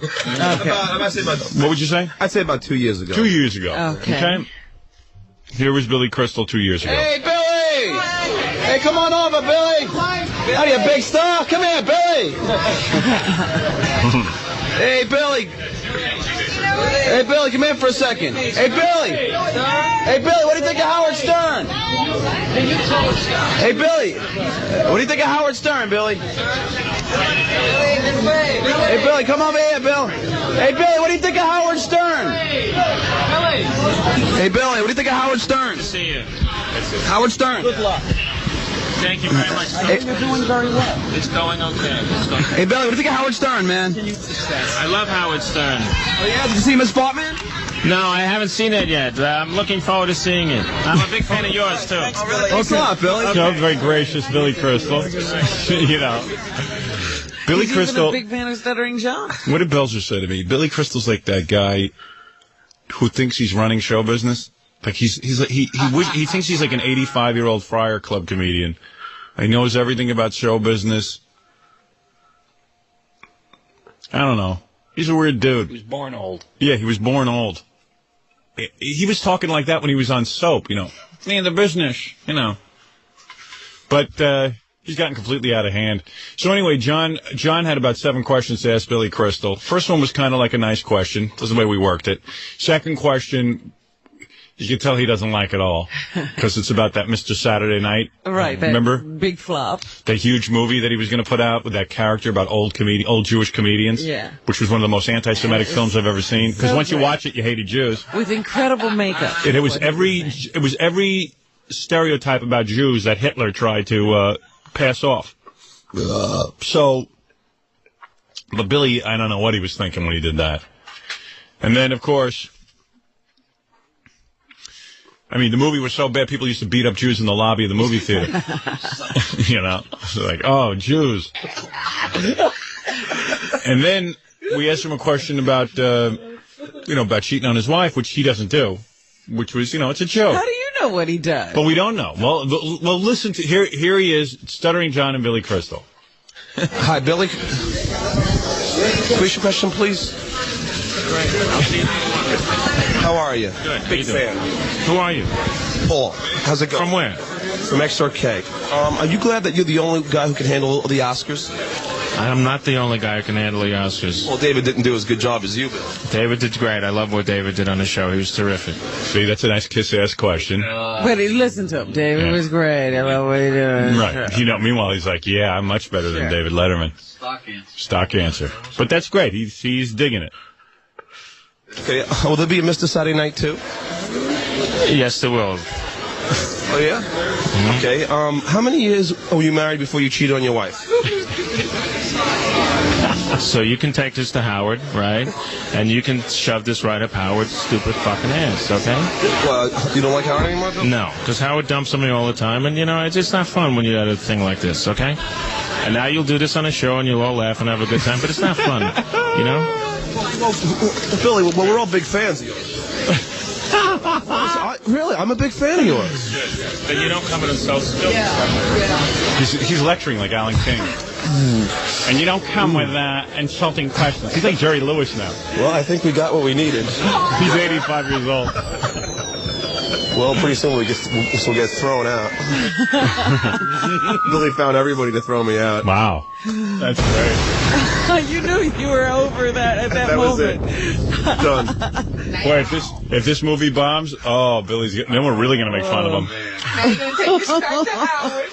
Okay. What would you say? I'd say about 2 years ago. 2 years ago. Okay. Here was Billy Crystal 2 years ago. Hey, Billy! Hey, come on over, Billy! How are you, big star? Come here, Billy! Hey, Billy! Hey, Billy, come in for a second. Hey, Billy! Hey, Billy, what do you think of Howard Stern? Hey, Billy! What do you think of Howard Stern, Billy? Hey, Billy, come over here, Bill. Hey, Billy, what do you think of Howard Stern? Hey, Billy, what do you think of Howard Stern? Good to see you. Howard Stern. Good luck. Thank you very much. Hey, you're doing very well. It's going okay. Hey, Billy, what do you think of Howard Stern, man? I love Howard Stern. Oh, yeah? Did you see him at Sparkman? No, I haven't seen it yet. I'm looking forward to seeing it. I'm a big fan of yours, too. Thanks a lot, Billy. So very gracious, Billy Crystal. You know. Billy He's Crystal. even a big fan of Stuttering John. What did Belzer say to me? Billy Crystal's like that guy who thinks he's running show business. Like he thinks he's like an 85-year-old Friar Club comedian. He knows everything about show business. I don't know. He's a weird dude. He was born old. Yeah, he was born old. He was talking like that when he was on Soap, you know. Me in the business, you know. But he's gotten completely out of hand. So anyway, John had about 7 questions to ask Billy Crystal. First one was kind of like a nice question. That's the way we worked it. Second question, you can tell he doesn't like it all because it's about that Mr. Saturday Night. Right. That remember? big flop. That huge movie that he was going to put out with that character about old Jewish comedians. Yeah. Which was one of the most anti-Semitic films I've ever seen. Because once you watch it, you hated Jews. With incredible makeup. And it was every stereotype about Jews that Hitler tried to pass off. So, but Billy, I don't know what he was thinking when he did that. And then, of course, I mean, the movie was so bad, people used to beat up Jews in the lobby of the movie theater. You know, so like, oh, Jews. And then we asked him a question about, about cheating on his wife, which he doesn't do, which was, it's a joke. How do you know what he does? But we don't know. Well, listen to, here he is, Stuttering John and Billy Crystal. Hi, Billy. Quick question, please. How are you? Good. Big fan. Who are you? Paul. How's it going? From where? From XRK. Are you glad that you're the only guy who can handle the Oscars? I'm not the only guy who can handle the Oscars. Well, David didn't do as good job as you did. David did great. I love what David did on the show. He was terrific. See, that's a nice kiss-ass question. But he listened to him. David was great. I love what he did. Right. Meanwhile, he's like, yeah, I'm much better than David Letterman. Stock answer. But that's great. He's digging it. Okay, will there be a Mr. Saturday Night too? Yes, there will. Oh, yeah? Mm-hmm. Okay, how many years were you married before you cheated on your wife? So you can take this to Howard, right? And you can shove this right up Howard's stupid fucking ass, okay? Well, you don't like Howard anymore, though? No, because Howard dumps on me all the time, and, it's just not fun when you got a thing like this, okay? And now you'll do this on a show, and you'll all laugh and have a good time, but it's not fun, Well, Billy, we're all big fans of yours. Really, I'm a big fan of yours. Then you don't come in and sell stilts. He's lecturing like Alan King. And you don't come with insulting questions. He's like Jerry Lewis now. Well, I think we got what we needed. He's 85 years old. Well, pretty soon this will get thrown out. Billy found everybody to throw me out. Wow. That's great. You knew you were over that at that moment. That was it. Done. Boy, if this movie bombs, oh, then we're really going to make fun of him.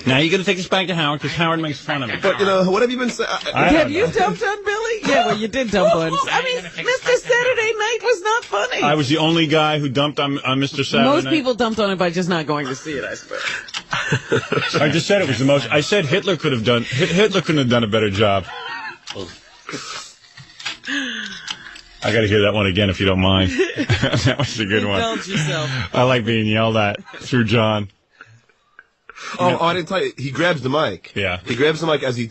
Now you're going to take us back to Howard because Howard makes fun of me. But, you know, what have you been saying? Have you dumped on Billy? Yeah, well, you did dump on. I mean, Mr. Saturday Night was not funny. I was the only guy who dumped on Mr. Saturday Most Night. people dumped on it by just not going to see it, I suppose. I just said it was the most. I said Hitler couldn't have done a better job. I got to hear that one again if you don't mind. That was a good one. Indulge yourself. I like being yelled at through John. Oh, I didn't tell you. He grabs the mic. Yeah. He grabs the mic as he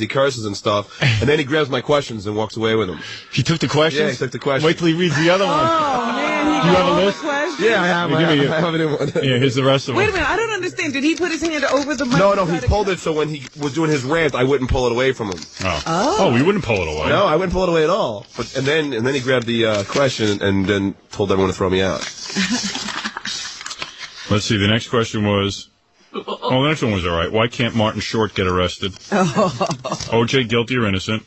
curses and stuff, and then he grabs my questions and walks away with them. He took the questions? Yeah, he took the questions. Wait till he reads the other one. Oh, man. Do you have a list? Yeah, I have. I have it in one. Yeah, here's the rest of them. Wait a minute. I don't understand. Did he put his hand over the mic? No, he pulled it so when he was doing his rant, I wouldn't pull it away from him. Oh, we wouldn't pull it away. No, I wouldn't pull it away at all. And then he grabbed the question and then told everyone to throw me out. Let's see. The next question was... Oh, the next one was all right. Why can't Martin Short get arrested? O.J. guilty or innocent?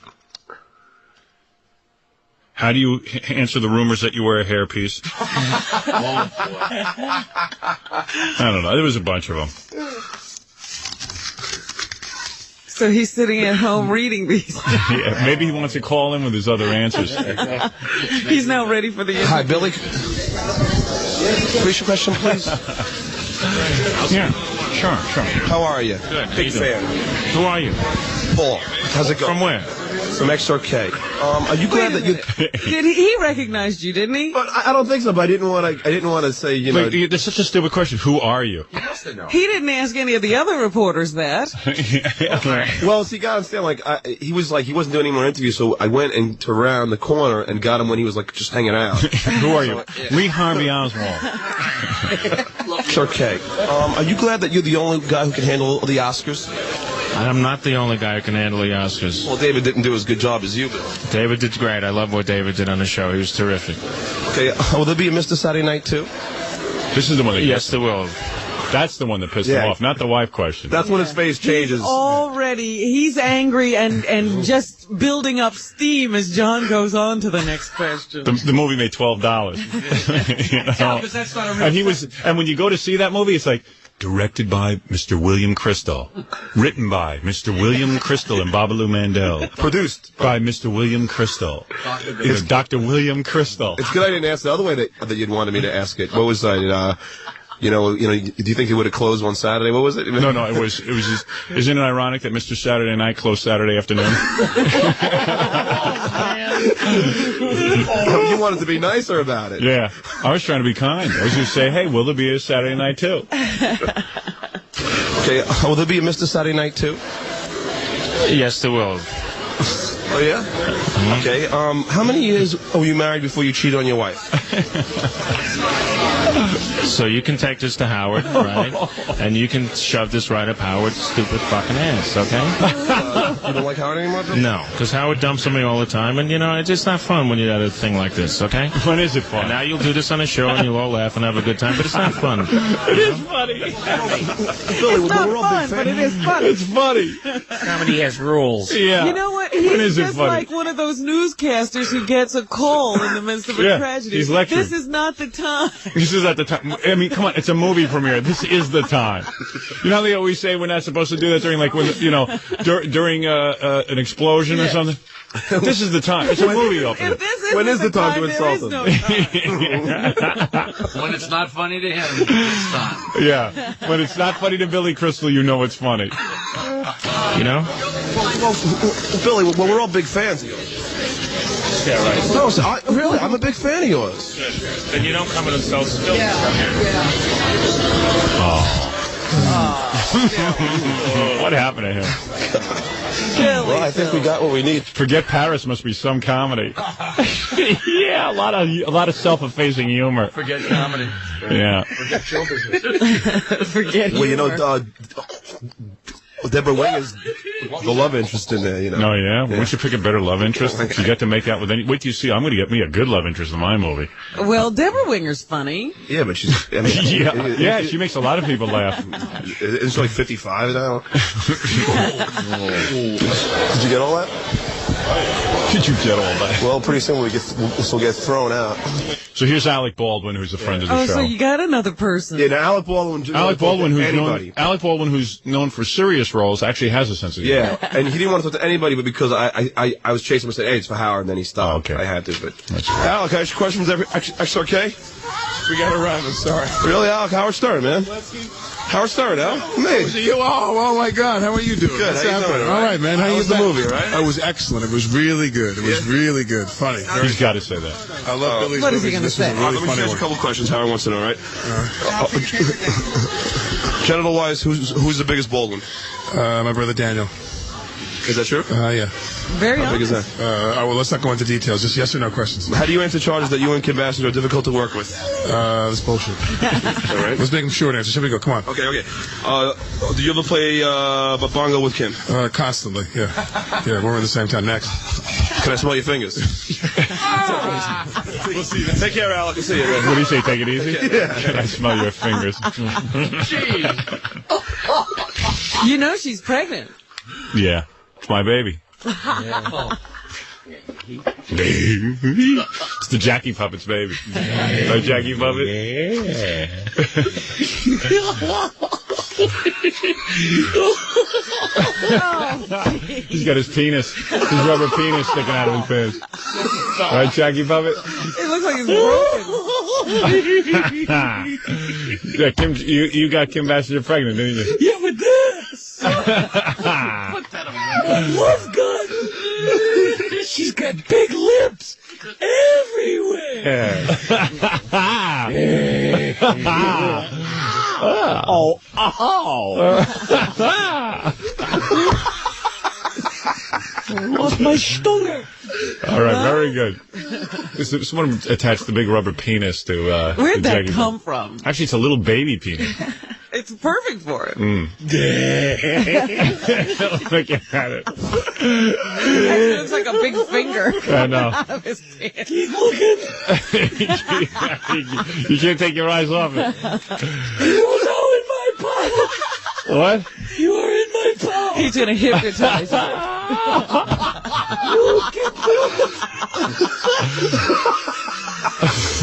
How do you answer the rumors that you wear a hairpiece? I don't know. There was a bunch of them. So he's sitting at home reading these. Yeah, maybe he wants to call in with his other answers. He's now ready for the interview. Hi, Billy. Repeat your question, please. Yeah, sure. How are you? Good. Big fan. Who are you? Paul. How's it going? From where? From XRK. Are you glad that you? Did he recognized you? Didn't he? But I don't think so. But I didn't want to say. You know. Wait, that's such a stupid question. Who are you? He didn't ask any of the other reporters that. Well, see, you gotta understand. He wasn't doing any more interviews, so I went into around the corner and got him when he was just hanging out. Who are you? Lee Harvey Oswald. XRK. Are you glad that you're the only guy who can handle the Oscars? I'm not the only guy who can handle the Oscars. Well, David didn't do as good job as you did. David did great. I love what David did on the show. He was terrific. Okay, will there be a Mr. Saturday Night too? This is the one that yes, there will. That's the one that pissed him off, not the wife question. That's when his face changes. He's angry and just building up steam as John goes on to the next question. The movie made $12. You know? Yeah, but that's not a real and when you go to see that movie, it's like, directed by Mr. William Crystal. Written by Mr. William Crystal and Babalu Mandel. Produced by Mr. William Crystal. Dr. William Crystal. It's good I didn't ask the other way that you'd wanted me to ask it. What was that? Do you think it would have closed one Saturday? What was it? No, it was just, isn't it ironic that Mr. Saturday Night closed Saturday afternoon? You wanted to be nicer about it. Yeah, I was trying to be kind. I was going to say, hey, will there be a Saturday Night too? Okay, will there be a Mr. Saturday Night too? Yes, there will. Oh, yeah? Mm-hmm. Okay, how many years were you married before you cheated on your wife? So you can take this to Howard, right? And you can shove this right up Howard's stupid fucking ass, okay? You don't like Howard anymore, Bill? No, because Howard dumps on me all the time, and, it's just not fun when you have a thing like this, okay? When is it fun? And now you'll do this on a show, and you'll all laugh and have a good time, but it's not fun. It is funny. Billy, it's not fun, but it is funny. It's funny. Comedy has rules. Yeah. You know what? He's just like one of those newscasters who gets a call in the midst of a tragedy. He's lecturing. This is not the time. This is not the time. I mean, come on, it's a movie premiere. This is the time. You know how they always say we're not supposed to do that during, during an explosion or something? This is the time. It's a movie opener. When is the time to insult him? No when it's not funny to him, it's not. Yeah. When it's not funny to Billy Crystal, you know it's funny. You know? Well, Billy, we're all big fans of yours. Yeah, right. No, really, I'm a big fan of yours. Good. Then you don't come in and sell stilts. Yeah. What happened to him? Well, I think we got what we need. Forget Paris must be some comedy. Yeah, a lot of self-effacing humor. Forget comedy. Yeah. Forget show business. Forget humor. Well, Well, Deborah Wing is the love interest in there, you know. Oh, yeah? Why don't you pick a better love interest? You get to make out with any... Wait till you see. I'm going to get me a good love interest in my movie. Well, Deborah Winger's funny. Yeah, but she's... I mean, yeah, she makes a lot of people laugh. Isn't she like 55 now? Did you get all that? Did you get all that? Well, pretty soon this will get thrown out. So here's Alec Baldwin, who's a friend of the show. Oh, so you got another person. Yeah, now Alec Baldwin... Alec Baldwin, who's known for serious roles, actually has a sense of humor. Yeah, and he didn't want to talk to anybody, but because I was chasing him and said, hey, it's for Howard, and then he stopped. I had to, but... Alec, I ask you questions actually okay? We got to run, I'm sorry. Really, Alec? Howard Stern, man. Howard Stern, huh? Me. Oh my God, how are you doing? Good, What's how you happening? doing, All right, man. How was the movie, right? It was excellent. It was really good. It was really good. Funny. He's got to say that. I love Billy's What is he movies. going to say? Let me ask you a couple questions Howard wants to know, right? Genital-wise, who's the biggest Baldwin? My brother Daniel. Is that true? Yeah. Very How big is that? Well, let's not go into details. Just yes or no questions. How do you answer charges that you and Kim Bassett are difficult to work with? That's bullshit. All right. Let's make them short answers. Here we go. Come on. Okay. Do you ever play bongo with Kim? Constantly. Yeah. Yeah. We're in the same town. Next. Can I smell your fingers? We'll see you. Take care, Alec. We'll see you. Man. What do you say? Take it easy? Yeah. Can I smell your fingers? You know she's pregnant. Yeah. It's my baby. It's the Jackie Puppet's baby. Right, Jackie Puppet? Yeah. He's got his rubber penis sticking out of his pants. Right, Jackie Puppet? It looks like it's broken. Yeah, Kim, you got Kim Bassett pregnant, didn't you? Yeah, with this. Love gun. She's got big lips everywhere. Oh. Lost my stunger. All right, very good. Someone attached the big rubber penis to. Where'd that Jackie come from? Actually, it's a little baby penis. It's perfect for it. Look at it. It looks like a big finger. I know. Out of his pants. Keep looking. You can't take your eyes off it. You are now in my power. What? You are in my power. He's going to hypnotize you. You can do it.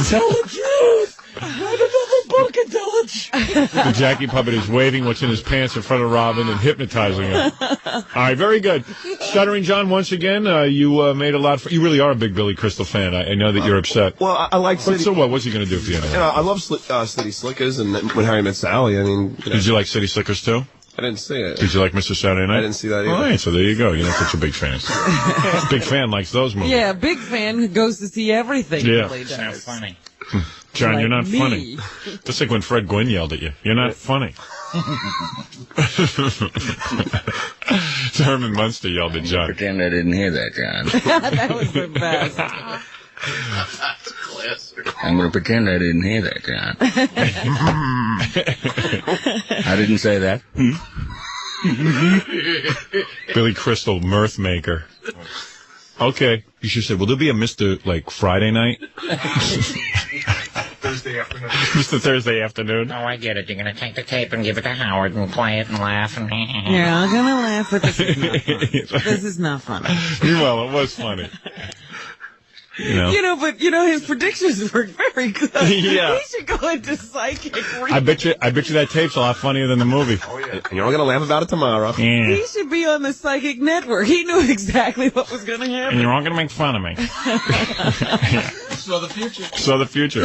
Tell the truth. Write another book and tell the truth. The Jackie Puppet is waving what's in his pants in front of Robin and hypnotizing him. All right, very good. Stuttering John, once again, you made a lot. You really are a big Billy Crystal fan. I know that you're upset. Well, I like. So what? What's he going to do for you? Anyway? I love City Slickers, and when Harry Met Sally. I mean, Did you like City Slickers too? I didn't see it. Did you like Mr. Saturday Night? I didn't see that either. All right, so there you go. You're not such a big fan. Big fan likes those movies. Yeah, big fan who goes to see everything. Yeah. Billy does. Not funny. John, Like you're not me. funny. Just like when Fred Gwynne yelled at you. You're not funny. So Herman Munster yelled at John. Pretend I didn't hear that, John. That was the best. I'm going to pretend I didn't hear that, John. I didn't say that. Billy Crystal, mirth maker. Okay. You should say, will there be a Mr. like Friday night? Thursday afternoon. Mr. Thursday afternoon. Oh, I get it. You're going to take the tape and give it to Howard and play it and laugh and... Yeah, I'm going to laugh, but this is not funny. This is not funny. Well, it was funny. But his predictions were very good. Yeah. He should go into psychic reading. I bet you that tape's a lot funnier than the movie. Oh, yeah. And you're all going to laugh about it tomorrow. Yeah. He should be on the psychic network. He knew exactly what was going to happen. And you're all going to make fun of me. Saw the future. Saw the future.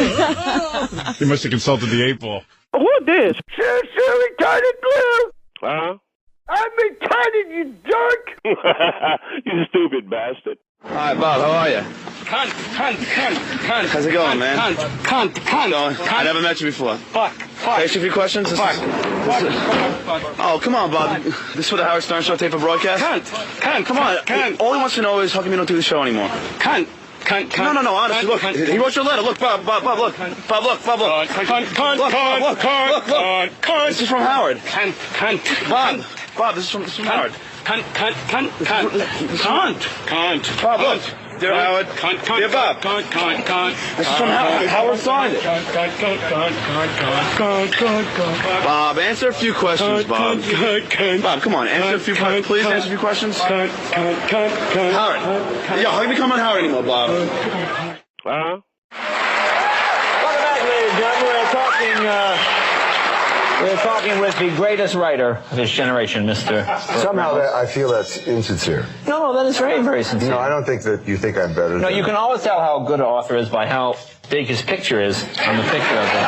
You must have consulted the 8-ball. Who this? Sure, retarded blue. Huh? I'm retarded, you jerk. You stupid bastard. Hi, Bob. How are you? Cunt. How's it going, man? Cunt. I never met you before. Fuck. Can I ask you a few questions? Oh, come on, Bob. This is for the Howard Stern Show tape for broadcast? Cunt. Come on. All he wants to know is how come you don't do the show anymore? Cunt. No, honestly, look. He wrote your letter. Look, Bob, look. Bob, look. Cunt. This is from Howard. Cunt. Bob, Bob, this is from Howard. Cunt. Bob, look. Dear Howard. Dear Bob. This is from Howard. Howard signed it. Bob, answer a few questions, Bob. Bob, come on, answer a few questions. Please answer a few questions. Howard. Yo, how can you come on Howard anymore, Bob? Welcome back, ladies and gentlemen. We're talking with the greatest writer of his generation, Mr. Somehow I feel that's insincere. No, that is very, very sincere. No, I don't think that you think I'm better. No, you can always tell how good an author is by how big his picture is on the picture of it.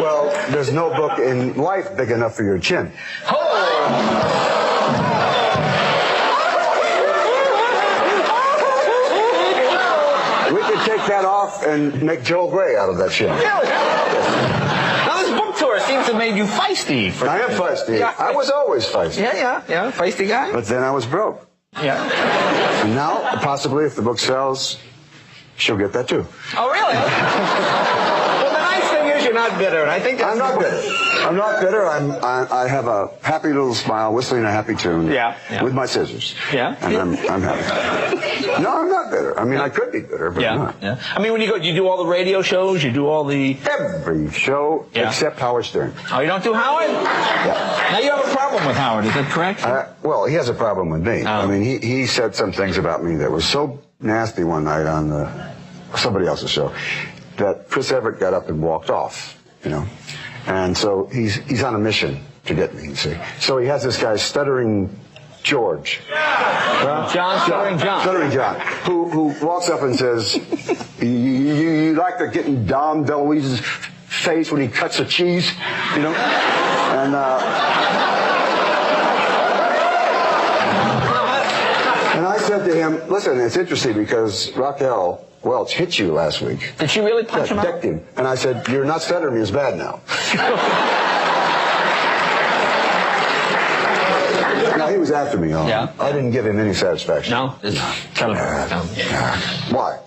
Well, there's no book in life big enough for your chin. We could take that off and make Joel Grey out of that chin. Now, this book tour seems to have made you feisty. I am feisty. I was always feisty. Yeah, feisty guy. But then I was broke. Yeah. And now, possibly, if the book sells, she'll get that too. Oh, really? Well, the nice thing is you're not bitter, and I think that's... I'm not bitter. I'm not bitter. I have a happy little smile, whistling a happy tune. Yeah. With my scissors. Yeah. And I'm happy. No, I'm not bitter. I mean, I could be bitter, but I'm not. Yeah. I mean, when you do all the radio shows, you do all the... Every show except Howard Stern. Oh, you don't do Howard? Yeah. Now, you have a problem with Howard, is that correct? Well, he has a problem with me. I mean, he said some things about me that were so nasty one night on somebody else's show that Chris Everett got up and walked off, you know. And so he's on a mission to get me, you see. So he has this guy, Stuttering George. Stuttering John. Stuttering John, who walks up and says, you like the getting Dom DeLuise's face when he cuts the cheese, you know? And I said to him, listen, it's interesting because Raquel Welch hit you last week. Did she really punch him out? Him. And I said, you're not stuttering me as bad now. Now, he was after me. I didn't give him any satisfaction. No? Tell him. Why?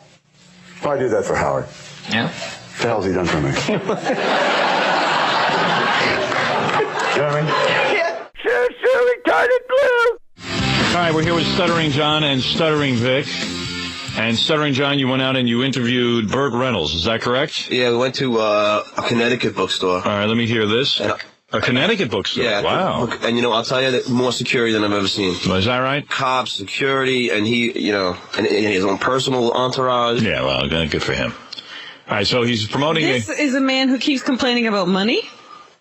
Why do that for Howard? Yeah? What the hell's he done for me? You know what I mean? All right, we're here with Stuttering John and Stuttering Vic. And Stuttering John, you went out and you interviewed Burt Reynolds. Is that correct? Yeah, we went to a Connecticut bookstore. All right, let me hear this. A Connecticut bookstore? Yeah. Wow. And, you know, I'll tell you that more security than I've ever seen. Well, is that right? Cops, security, and he, you know, and his own personal entourage. Yeah, well, good for him. All right, so he's promoting... This is a man who keeps complaining about money?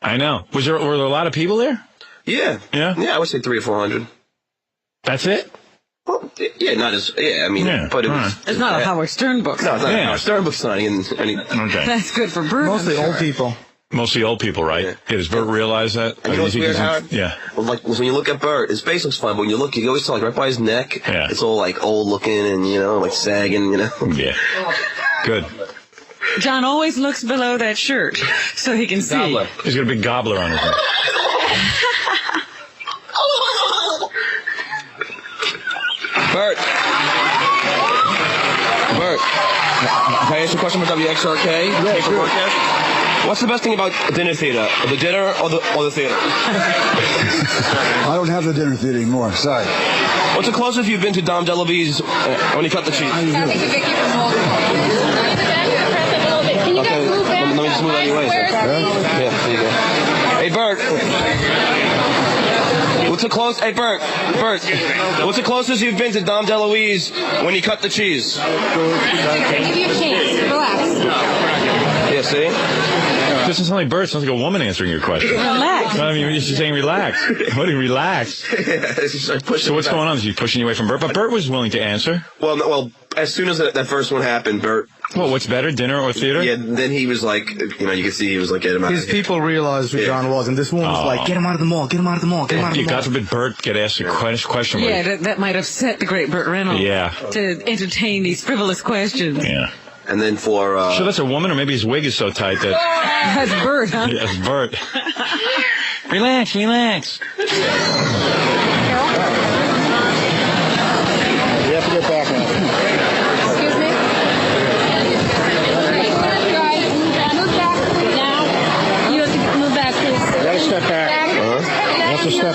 I know. Were there a lot of people there? Yeah. Yeah? Yeah, I would say 300 or 400. That's it? Well, yeah, not as... Yeah, I mean, but it was... It's not a Howard Stern book. No, it's not a Howard Stern book signing. Okay. That's good for Burt. Mostly old people. Mostly old people, right? Yeah. Does Burt realize that? And you know what's weird, Howard? Yeah. Well, like, when you look at Burt, his face looks fine, but when you look, you always tell, like, right by his neck, it's all, like, old-looking and, you know, like, sagging, you know? Yeah. Good. John always looks below that shirt so he can see. Gobbler. He's got a big gobbler on his head. Burt, can I ask you a question about WXRK? Yeah, sure. What's the best thing about dinner theater? The dinner or the theater? I don't have the dinner theater anymore. Sorry. What's the closest you've been to Dom DeLuise when you cut the cheese? Can you guys move back? Let me just move anyways. Yeah, there you go. Hey, Burt. What's the closest you've been to Dom DeLuise when you cut the cheese? Give you a chance. Relax. Yeah, see? This doesn't sound like Burt. It sounds like a woman answering your question. Relax. I mean, you're just saying relax. What do you relax? So what's going on? Is he pushing you away from Burt? But Burt was willing to answer. Well, as soon as that first one happened, Burt... Well, what's better, dinner or theater? Yeah, then he was like, you know, you could see he was like, get him out His people realized who John was, and this woman was like, get him out of the mall, get him out of the mall, get him out of the mall. God forbid Burt get asked a question. Yeah, that might upset the great Burt Reynolds. Yeah. To entertain these frivolous questions. Yeah. And then for... So that's a woman, or maybe his wig is so tight that... That's Burt, huh? Yeah, that's Burt. Relax. You have to get back now. Excuse me? Move back now. You have to move back, please. You gotta step back. You have to step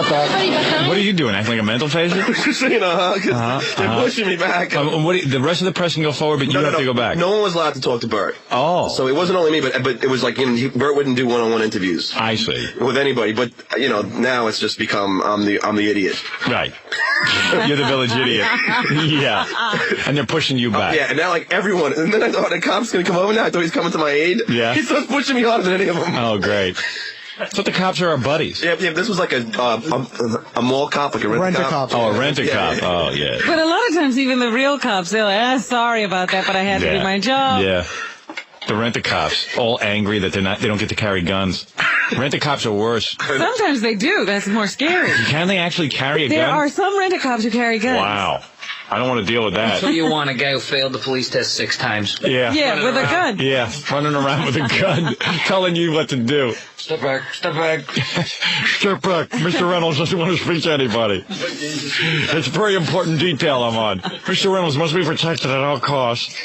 Step back. What are you doing? Acting like a mental patient? Just so you know, because they're pushing me back. The rest of the press can go forward, but you have to go back. No one was allowed to talk to Burt. Oh. So it wasn't only me, but it was like, Burt wouldn't do one-on-one interviews. I see. With anybody, but, now it's just become, I'm the idiot. Right. You're the village idiot. Yeah. And they're pushing you back. Yeah, and now, like, everyone, and then I thought the cop's going to come over now. I thought he was coming to my aid. Yeah. He starts pushing me harder than any of them. Oh, great. So the cops are our buddies. Yeah, this was like a mall cop, like a rent-a-cop. Oh, a rent-a-cop. Oh, yeah. But a lot of times, even the real cops, they're like, sorry about that, but I had to do my job. Yeah. The rent-a-cops, all angry that they don't get to carry guns. Rent-a-cops are worse. Sometimes they do. That's more scary. Can they actually carry a gun? There are some rent-a-cops who carry guns. Wow. I don't want to deal with that. So you want a guy who failed the police test 6 times? Yeah. Yeah, with a gun. Yeah, running around with a gun, telling you what to do. Step back, step back. Step back. Mr. Reynolds doesn't want to speak to anybody. It's a very important detail I'm on. Mr. Reynolds must be protected at all costs.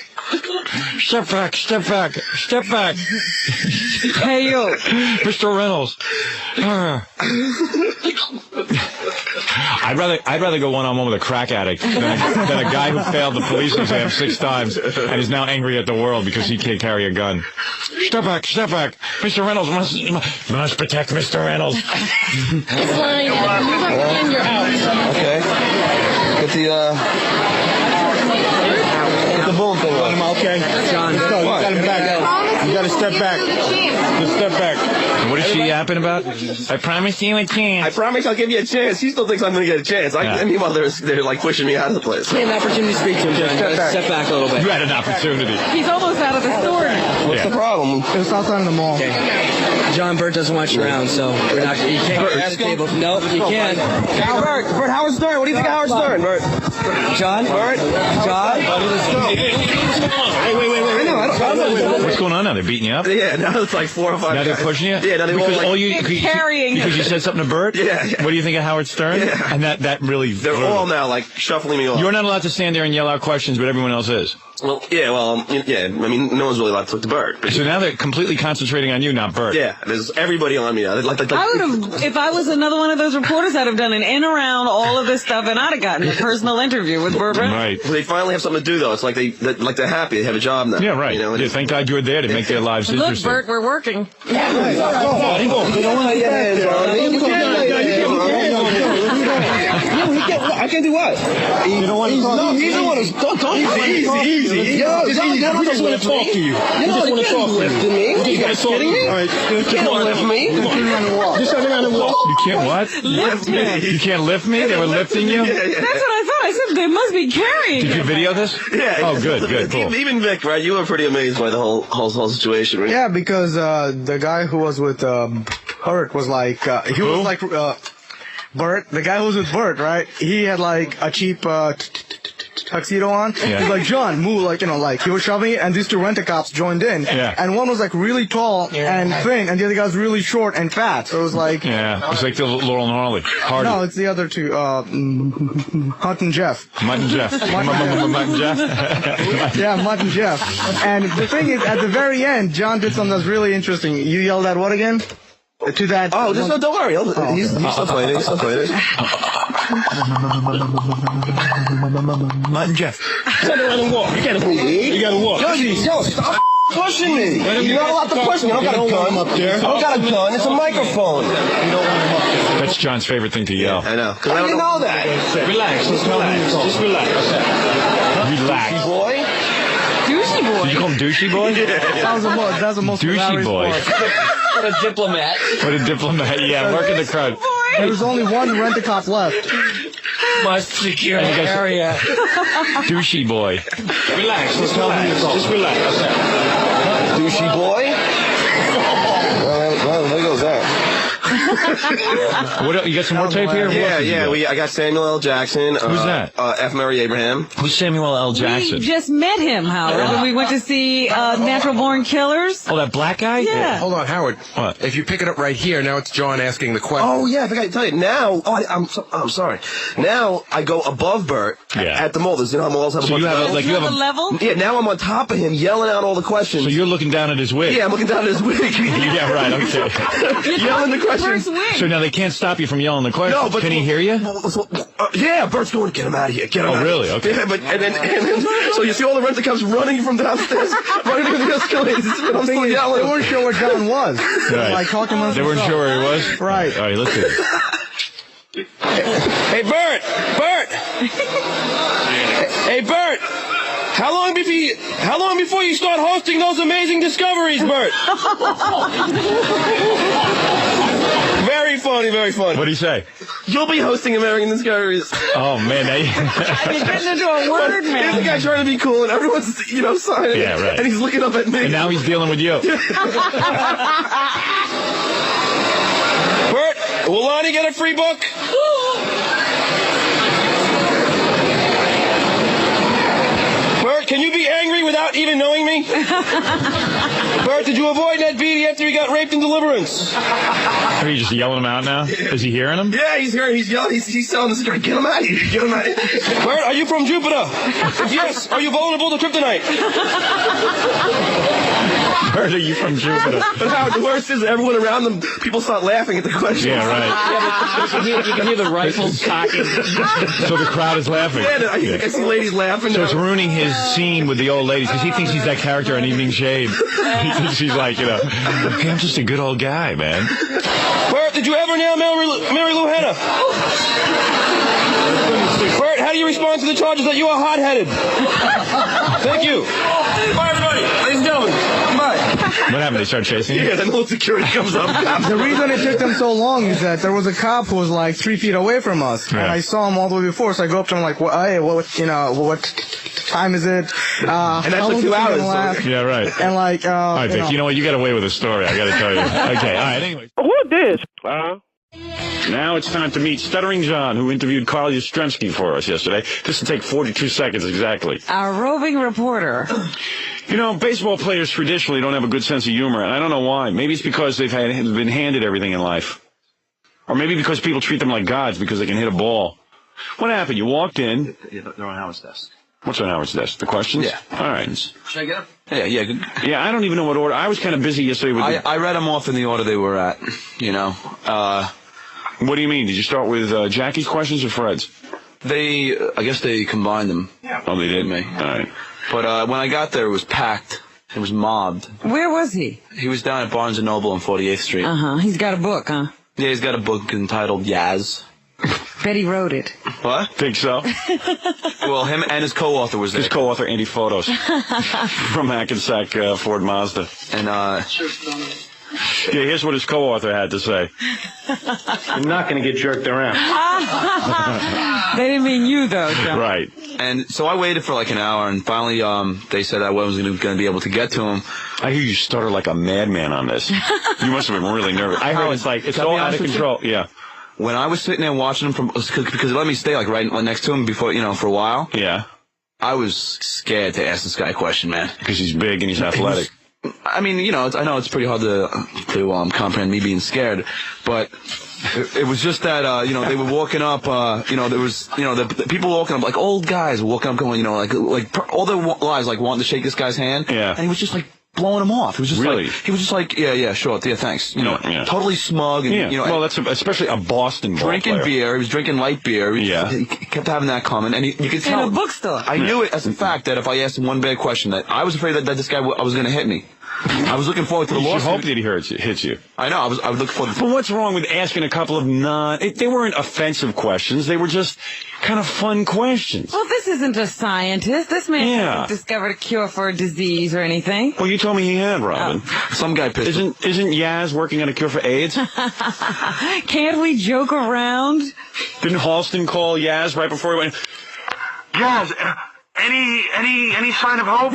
Step back, step back, step back. Hey, you. Mr. Reynolds. I'd rather go one-on-one with a crack addict than a guy who failed the police exam 6 times and is now angry at the world because he can't carry a gun. Step back, step back. Mr. Reynolds must protect Mr. Reynolds. Fine. Move up and you're out. Okay. Get the boom thing on. Okay. John, let's go. You got him back. You got to step back. Just step back. What is she yapping about? I promise you a chance. I promise I'll give you a chance. He still thinks I'm going to get a chance. Meanwhile, they're like pushing me out of the place. You had an opportunity to speak to him, John. Step back a little bit. You had an opportunity. He's almost out of the store. What's the problem? It's outside of the mall. Okay. John, Burt doesn't want you around, so we're not. You can't go to the table. Nope, you can't. Burt, Howard Stern. What do you think of Howard Stern, Burt? John? Burt? John? Let's go. Wait. What's going on now? They're beating you up? Yeah, now it's like 4 or 5 Now they're guys. pushing you? Yeah, now they because all carrying because you said something to Burt? Yeah. What do you think of Howard Stern? Yeah. And that really... They're all now like shuffling me off. You're not allowed to stand there and yell out questions, but everyone else is. Well, yeah, I mean, no one's really allowed to talk to Burt. So now they're completely concentrating on you, not Burt. Yeah, there's everybody on me now. I would have, if I was another one of those reporters, I'd have done an in around all of this stuff, and I'd have gotten a personal interview with Burt Reynolds. Right. Well, they finally have something to do, though. It's like they're happy. They have a job now. Yeah, right. You know, Yeah, thank God you're there to make their lives Look, interesting. Burt, we're working. You don't want to get hands on I can do what? You don't want to talk. He's the one who's easy. Yo, he just want to talk to you. He just want to talk to you. Lift me? You guys kidding me? All right, You can't lift me. Just turn around and walk. You can't what? Lift me. You can't lift me? They were lifting you? That's what I thought. I said they must be carrying. Did you video this? Yeah. Oh, good, cool. Even Vic, right? You were pretty amazed by the whole situation, right? Yeah, because the guy who was with Burt was like, was like, Burt, the guy who was with Burt, right? He had like a cheap tuxedo on. Yeah. He's like, John, move, like, he was shoving it, and these 2 rent-a-cops joined in. Yeah. And one was like really tall and thin, and the other guy was really short and fat. So it was like... Yeah, it's like the Laurel and Hardy. No, it's the other 2, Hunt and Jeff. Mutt and Jeff. Mutt and Jeff. Yeah, Mutt and Jeff. And the thing is, at the very end, John did something that's really interesting. You yelled at what again? To that... Oh, don't worry. He's still playing it. He's still playing it. Mutt and Jeff. Turn around and walk. You gotta move. You gotta walk. Yo, stop pushing me. You're not allowed to push me. I don't got a gun up there. I don't got a gun. It's a microphone. You don't want him up there. That's John's favorite thing to yell. I know. How do you know that? Relax. Just relax. Just relax. Relax. Boy. Douchey boy. Did you call him douchey boy? That's the most douchey boy. What a diplomat. What a diplomat. Yeah, working the crowd. There was only one rent-a-cop left. Must secure the area. Douchey boy. Relax. Just relax. Just relax. Douchey boy. Well, there goes that. What? You got some more tape here? Yeah. I got Samuel L. Jackson. Who's that? F. Murray Abraham. Who's Samuel L. Jackson? We just met him, Howard, when we went to see Natural Born Killers. Oh, that black guy? Yeah. Hold on, Howard. What? If you pick it up right here, now it's John asking the question. Oh, yeah, I forgot to tell you. Now, I'm sorry. Now, I go above Burt at the mall. You know how malls have a bunch of levels? You have a level? Yeah, now I'm on top of him, yelling out all the questions. So you're looking down at his wig? Yeah, I'm looking down at his wig. Yeah, right, okay. Yelling the questions So now they can't stop you from yelling the question. No, but can he hear you? Yeah, Bert's going, get him out of here, get him out really? of here. Okay. Yeah, but, and then, so you see all the rent-a-cops running from downstairs, running to the escalators, and I'm still yelling. They weren't sure where John was. Right. Like talking amongst They weren't themselves. sure where he was? Right. All right, let's see. Hey, Burt! Hey, Burt! How long before you start hosting those amazing discoveries, Burt? Very funny, very funny. What do you say? You'll be hosting American Discoveries. Oh, man. You're getting into a word, man. Here's the guy trying to be cool, and everyone's, signing. Yeah, right. And he's looking up at me. And now he's dealing with you. Burt, will Lonnie get a free book? Burt, can you be angry without even knowing me? Burt, did you avoid Ned Beatty after he got raped in Deliverance? Are you just yelling him out now? Is he hearing him? Yeah, he's hearing. He's yelling. He's telling the story. Get him out of here. Get him out of here. Burt, are you from Jupiter? If yes, are you vulnerable to kryptonite? Burt, are you from Jupiter? But Howard, the worst is everyone around them, people start laughing at the question. Yeah, right. You can hear the rifles cocking. So the crowd is laughing. Yeah, I see ladies laughing. So it's ruining his scene with the old ladies because he thinks he's that character on Evening Shade. He thinks he's like, hey, I'm just a good old guy, man. Burt, did you ever nail Mary Lou Hanna? Burt, how do you respond to the charges that you are hot-headed? Thank you. Bye, everybody. Ladies and gentlemen, goodbye. What happened? They start chasing you? Yeah, then the security comes up. The reason it took them so long is that there was a cop who was like 3 feet away from us, and I saw him all the way before. So I go up to him like, what time is it? And that took 2 hours. Yeah, right. And like, all right, Vic, you know what? You got away with a story. I got to tell you. Okay, all right. Anyway. Who this? Now it's time to meet Stuttering John, who interviewed Carl Yastrzemski for us yesterday. This will take 42 seconds exactly. Our roving reporter. You know, baseball players traditionally don't have a good sense of humor, and I don't know why. Maybe it's because they've been handed everything in life. Or maybe because people treat them like gods because they can hit a ball. What happened? You walked in. They're on Howard's desk. What's on Howard's desk? The questions? Yeah. All right. Should I get them? Yeah, good. Yeah, I don't even know what order. I was kind of busy yesterday with I read them off in the order they were at, What do you mean? Did you start with Jackie's questions or Fred's? I guess they combined them. Yeah. Oh, they did? Me. All right. But when I got there, it was packed. It was mobbed. Where was he? He was down at Barnes & Noble on 48th Street. He's got a book, huh? Yeah, he's got a book entitled Yaz. Bet he wrote it. What? Think so? Well, him and his co-author was there. His co-author, Andy Photos. From Hackensack Ford Mazda. And, yeah, here's what his co-author had to say. You're not going to get jerked around. They didn't mean you, though, John. Right. And so I waited for like an hour, and finally they said I wasn't going to be able to get to him. I hear you stutter like a madman on this. You must have been really nervous. I heard it's all out of control. Yeah. When I was sitting there watching him because it let me stay like right next to him before, for a while. Yeah. I was scared to ask this guy a question, man. Because he's big and he's athletic. I mean, I know it's pretty hard to comprehend me being scared, but it was just that, they were walking up, there was, the people walking up, like old guys walking up going, like all their lives, like wanting to shake this guy's hand. Yeah. And he was just like blowing him off. It was just really? Yeah, sure, yeah, thanks. Totally smug. And, well, that's especially a Boston ball drinking player. beer. He was drinking light beer. Yeah. He kept having that comment, and you could tell. In a bookstore. I knew it as a fact that if I asked him one bad question, that I was afraid that this guy was going to hit me. I was looking forward to the lawsuit. You hope that he hits you. I know. I was looking forward to. But what's wrong with asking a couple of they weren't offensive questions. They were just kind of fun questions. Well, this isn't a scientist. This man hasn't discovered a cure for a disease or anything. Well, you told me he had, Robin. Some guy pissed. Isn't Yaz working on a cure for AIDS? Can't we joke around? Didn't Halston call Yaz right before he went? Yaz. Any sign of hope?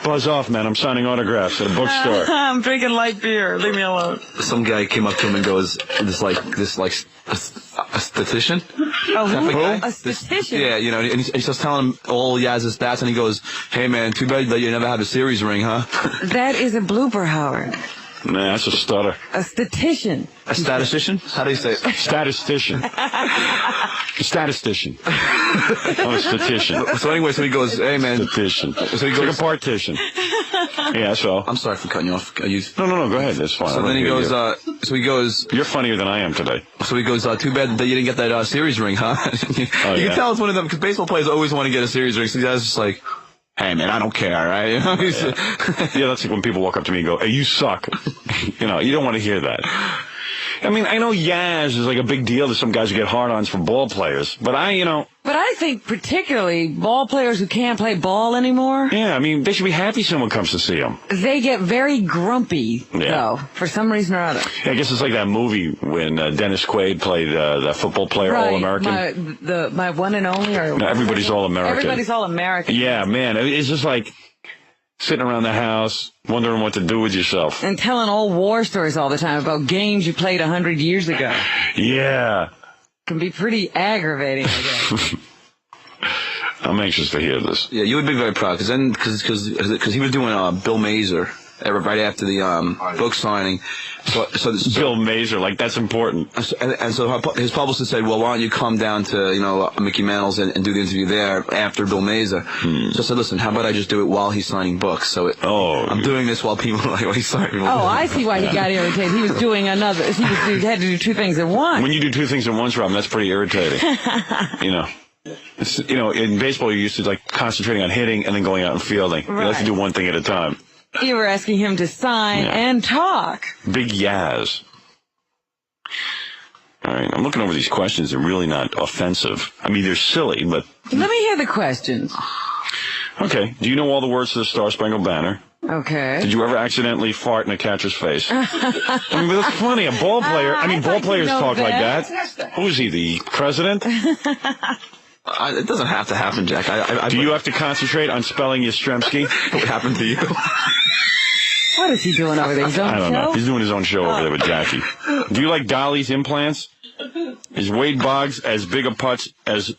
Buzz off, man. I'm signing autographs at a bookstore. I'm drinking light beer. Leave me alone. Some guy came up to him and goes, this a statistician? Oh, who? A statistician? Yeah, and he starts telling him all Yaz's stats, and he goes, hey, man, too bad that you never had a series ring, huh? That is a blooper, Howard. Nah, that's a stutter. A statistician. A statistician? How do you say it? Statistician. Statistician. Oh, a statistician. So anyway, so he goes, hey, man. Statistician. So he It's goes, like a partition. Yeah, so. I'm sorry for cutting you off. No, go ahead. That's fine. So then he goes, You're funnier than I am today. So he goes, too bad that you didn't get that series ring, huh? You can tell it's one of them, because baseball players always want to get a series ring, so the guy's just like, hey, man, I don't care, right? Yeah, that's like when people walk up to me and go, hey, you suck. You don't want to hear that. I mean, I know Yaz is like a big deal to some guys who get hard-ons for ball players, but But I think particularly ball players who can't play ball anymore. Yeah, I mean, they should be happy someone comes to see them. They get very grumpy, though, for some reason or other. Yeah, I guess it's like that movie when Dennis Quaid played the football player, All-American. My one and only? No, Everybody's All-American. Everybody's All-American. Yeah, man, it's just like sitting around the house, wondering what to do with yourself. And telling old war stories all the time about games you played 100 years ago. Yeah. Can be pretty aggravating, I guess. I'm anxious to hear this. Yeah, you would be very proud, because he was doing Bill Mazer right after the book signing. So Bill Mazer, like, that's important. And so his publicist said, well, why don't you come down to, Mickey Mantle's and do the interview there after Bill Mazer. So I said, listen, how about I just do it while he's signing books? So I'm doing this while people are like, well, he's signing books. Oh, I see why he got irritated. He was doing he had to do two things at once. When you do two things at once, Robin, that's pretty irritating. In baseball, you're used to, like, concentrating on hitting and then going out and fielding. You have to do one thing at a time. You were asking him to sign and talk. Big Yaz. All right, I'm looking over these questions. They're really not offensive. I mean, they're silly, but... Let me hear the questions. Okay. Do you know all the words to the Star Spangled Banner? Okay. Did you ever accidentally fart in a catcher's face? I mean, but that's funny. A ball player... ball players talk like that. Who is he, the president? It doesn't have to happen, Jack. Do you have to concentrate on spelling Yastrzemski? What happened to you? What is he doing over there? His own I don't show? know. He's doing his own show over there with Jackie. Do you like Dolly's implants? Is Wade Boggs as big a putz as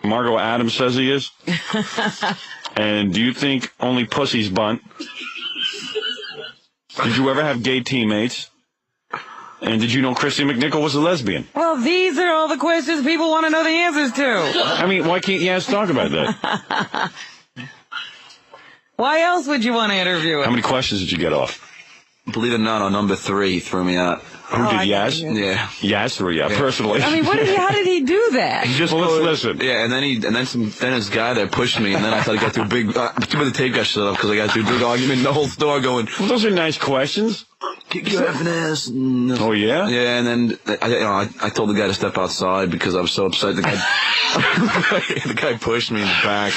Margot Adams says he is? And do you think only pussies bunt? Did you ever have gay teammates? And did you know Christy McNichol was a lesbian? Well, these are all the questions people want to know the answers to. I mean, why can't Yaz talk about that? Why else would you want to interview him? How many questions did you get off? Believe it or not, on number 3 threw me out. Who did Yaz? Yeah. Yaz threw you out, personally. I mean, how did he do that? He just let's listen. Yeah, and then this guy there pushed me, and then I thought I got through a big. Too bad the tape got shut off because I got through a big argument. The whole store going. Well, those are nice questions. Kick your ass. Oh yeah. Yeah, and then I told the guy to step outside because I was so upset. The guy pushed me in the back.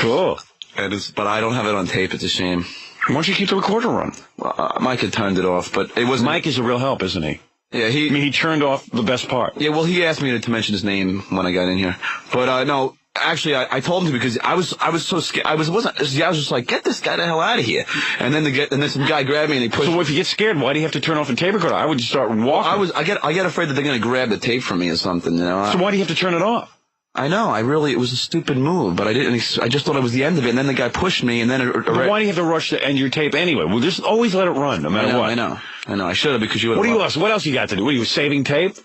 Cool. But I don't have it on tape. It's a shame. Why don't you keep the recorder on? Well, Mike had turned it off, but it was. Mike is a real help, isn't he? Yeah, he turned off the best part. Yeah, well, he asked me to mention his name when I got in here, but no. Actually, I told him to because I was so scared. I was just like, get this guy the hell out of here. And then some guy grabbed me and he pushed. So if you get scared, why do you have to turn off the tape recorder? I would just start walking. I get afraid that they're gonna grab the tape from me or something. So why do you have to turn it off? I know. It was a stupid move, but I just thought it was the end of it. And then the guy pushed me, and then But why do you have to rush to end your tape anyway? Well, just always let it run, no matter what. I know. I should have because you would. What else you got to do? What are you saving tape?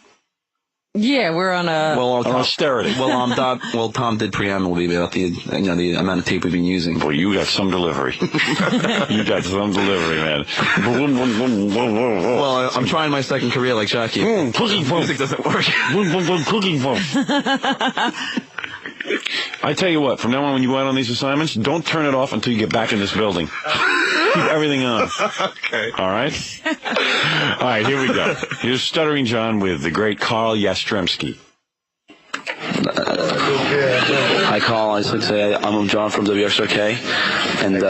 Yeah, we're on austerity. Well, Tom did preamble about the amount of tape we've been using. Boy, you got some delivery. You got some delivery, man. Well, I'm trying my second career like Jackie. Cooking phone. Music doesn't work. Cooking phone. I tell you what, from now on when you go out on these assignments, don't turn it off until you get back in this building. Keep everything on. Okay. All right? All right, here we go. Here's Stuttering John with the great Carl Yastrzemski. Hi, Carl. I just like to say I'm John from WXRK, and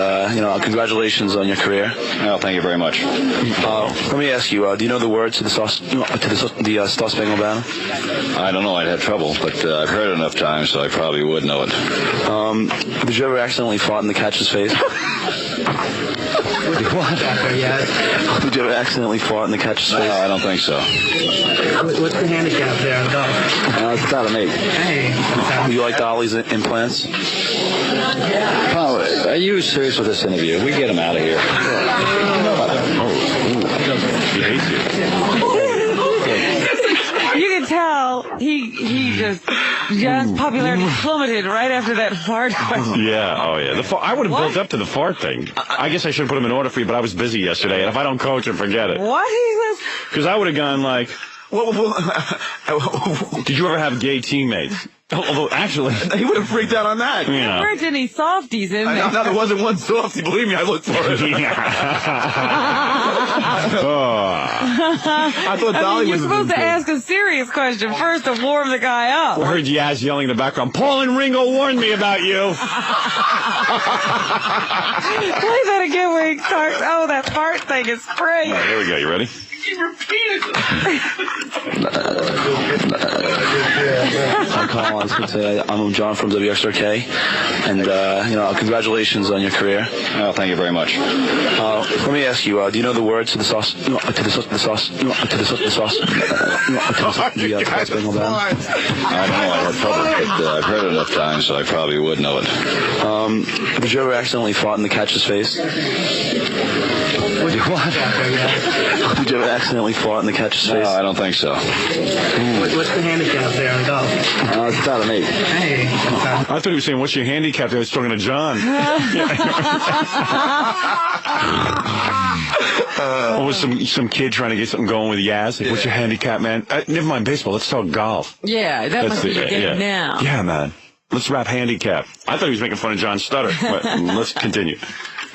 congratulations on your career. Oh, thank you very much. Let me ask you: do you know the words to the Star Spangled Banner? I don't know. I'd have trouble, but I've heard it enough times, so I probably would know it. Did you ever accidentally fart in the catcher's face? What? Did you ever accidentally fart in the catcher's face? No, I don't think so. What's the handicap there on golf? It's about an 8. Hey. Do you like Dolly's implants? Oh, are you serious with this interview? We get him out of here. spacesuit. You can tell John's popularity plummeted right after that fart question. Yeah, oh yeah. I would have built up to the fart thing. I guess I should have put him in order for you, but I was busy yesterday, and if I don't coach him, forget it. What? Because I would have gone like, did you ever have gay teammates? Although, actually, he would have freaked out on that. Yeah. There weren't any softies in there. No, there wasn't one softie. Believe me, I looked for it. I thought Dolly you're was supposed to ask a serious question first to warm the guy up. I heard Yaz yelling in the background, Paul and Ringo warned me about you. Play that again where he starts. Oh, that fart thing is great. All right, here we go. You ready? He repeated it. I'm Carl. I was going to say I'm John from WXRK, and congratulations on your career. Oh, thank you very much. Let me ask you, do you know the words to the sauce? To the sauce. The Bengal Band? I don't know. I had trouble, but I've heard it enough times, so I probably would know it. Did you ever accidentally fart in the catcher's face? What? Did you ever accidentally fart in the catcher's face? No, I don't think so. What's the handicap there on golf? It's about an 8. Hey. I thought he was saying, what's your handicap? I was talking to John. Or was some kid trying to get something going with Yaz? Like, what's your handicap, man? Never mind baseball. Let's talk golf. Yeah, that must be your game now. Yeah, man. Let's rap handicap. I thought he was making fun of John's stutter, but let's continue.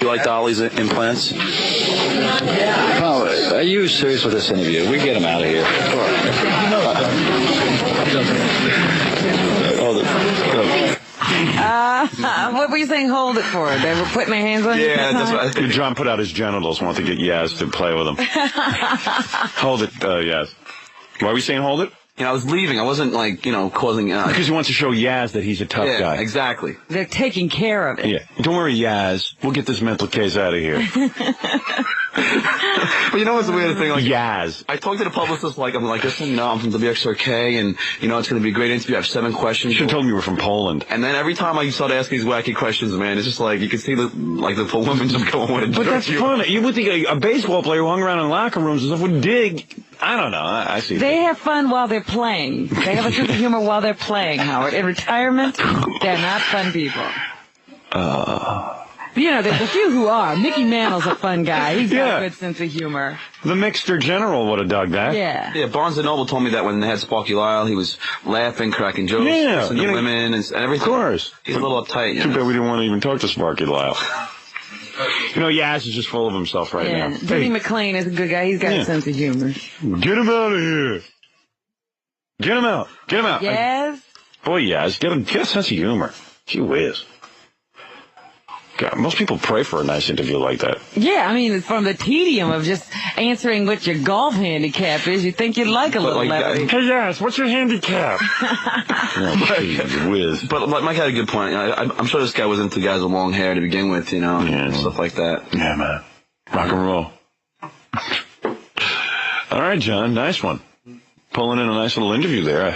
You like Dolly's implants? Oh, are you serious with this interview? We get him out of here. What were you saying? Hold it for? They were putting their hands on you? Yeah, that's what John put out his genitals, wanted to get Yaz to play with him. Hold it, Yaz. Why were you saying hold it? I was leaving. I wasn't causing. Because he wants to show Yaz that he's a tough guy. Exactly. They're taking care of it. Yeah. Don't worry, Yaz. We'll get this mental case out of here. But you know what's the weird thing? Like, Yaz. I talked to the publicist I'm like, listen, I'm from WXRK, and it's going to be a great interview. I have 7 questions. You should have told me you were from Poland. And then every time I start asking these wacky questions, man, it's just like you can see the poor woman just going with it. But that's fun. You would think a baseball player who hung around in locker rooms and stuff would dig. I don't know. I see. They have fun while they're playing. They have a sense of humor while they're playing, Howard. In retirement, they're not fun people. There's a few who are. Mickey Mantle's a fun guy. He's got a good sense of humor. The Mixter General would have dug that. Yeah. Yeah, Barnes & Noble told me that when they had Sparky Lyle, he was laughing, cracking jokes, listening to women and everything. Of course. He's a little uptight. Too bad we didn't want to even talk to Sparky Lyle. Yaz is just full of himself right now. Jimmy McClain is a good guy. He's got a sense of humor. Get him out of here. Get him out. Get him out. Yaz? Boy, Yaz, get a sense of humor. Gee whiz. God, most people pray for a nice interview like that. Yeah, I mean, from the tedium of just answering what your golf handicap is, you think you'd like a little levity. Hey, Yaz, what's your handicap? Whiz. But Mike had a good point. I'm sure this guy was into guys with long hair to begin with, and stuff like that. Yeah, man. Rock and roll. All right, John, nice one. Pulling in a nice little interview there.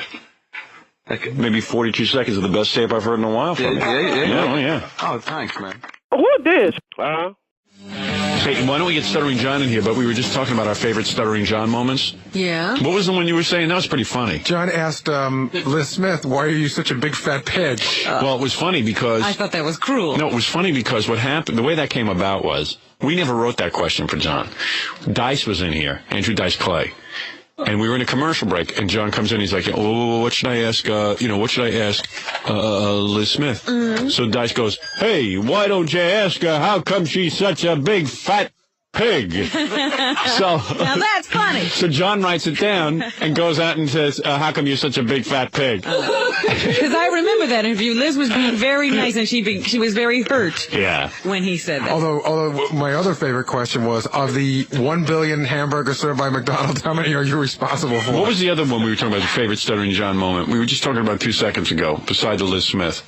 Maybe 42 seconds of the best tape I've heard in a while from you. Yeah. Oh, thanks, man. Who this? Hey, why don't we get Stuttering John in here? But we were just talking about our favorite Stuttering John moments. Yeah. What was the one you were saying? That was pretty funny. John asked Liz Smith, why are you such a big fat pig? Well, it was funny because... I thought that was cruel. No, it was funny because what happened, the way that came about was, we never wrote that question for John. Dice was in here, Andrew Dice Clay. And we were in a commercial break, and John comes in, he's like, what should I ask, Liz Smith? Mm-hmm. So Dice goes, hey, why don't you ask her how come she's such a big fat pig? Now that's funny. So John writes it down and goes out and says, how come you're such a big fat pig? Because I remember that interview. Liz was being very nice, and she was very hurt. Yeah. When he said that. Although my other favorite question was, of the 1 billion hamburgers served by McDonald's, how many are you responsible for? What was the other one we were talking about, the favorite Stuttering John moment? We were just talking about 2 seconds ago, beside the Liz Smith.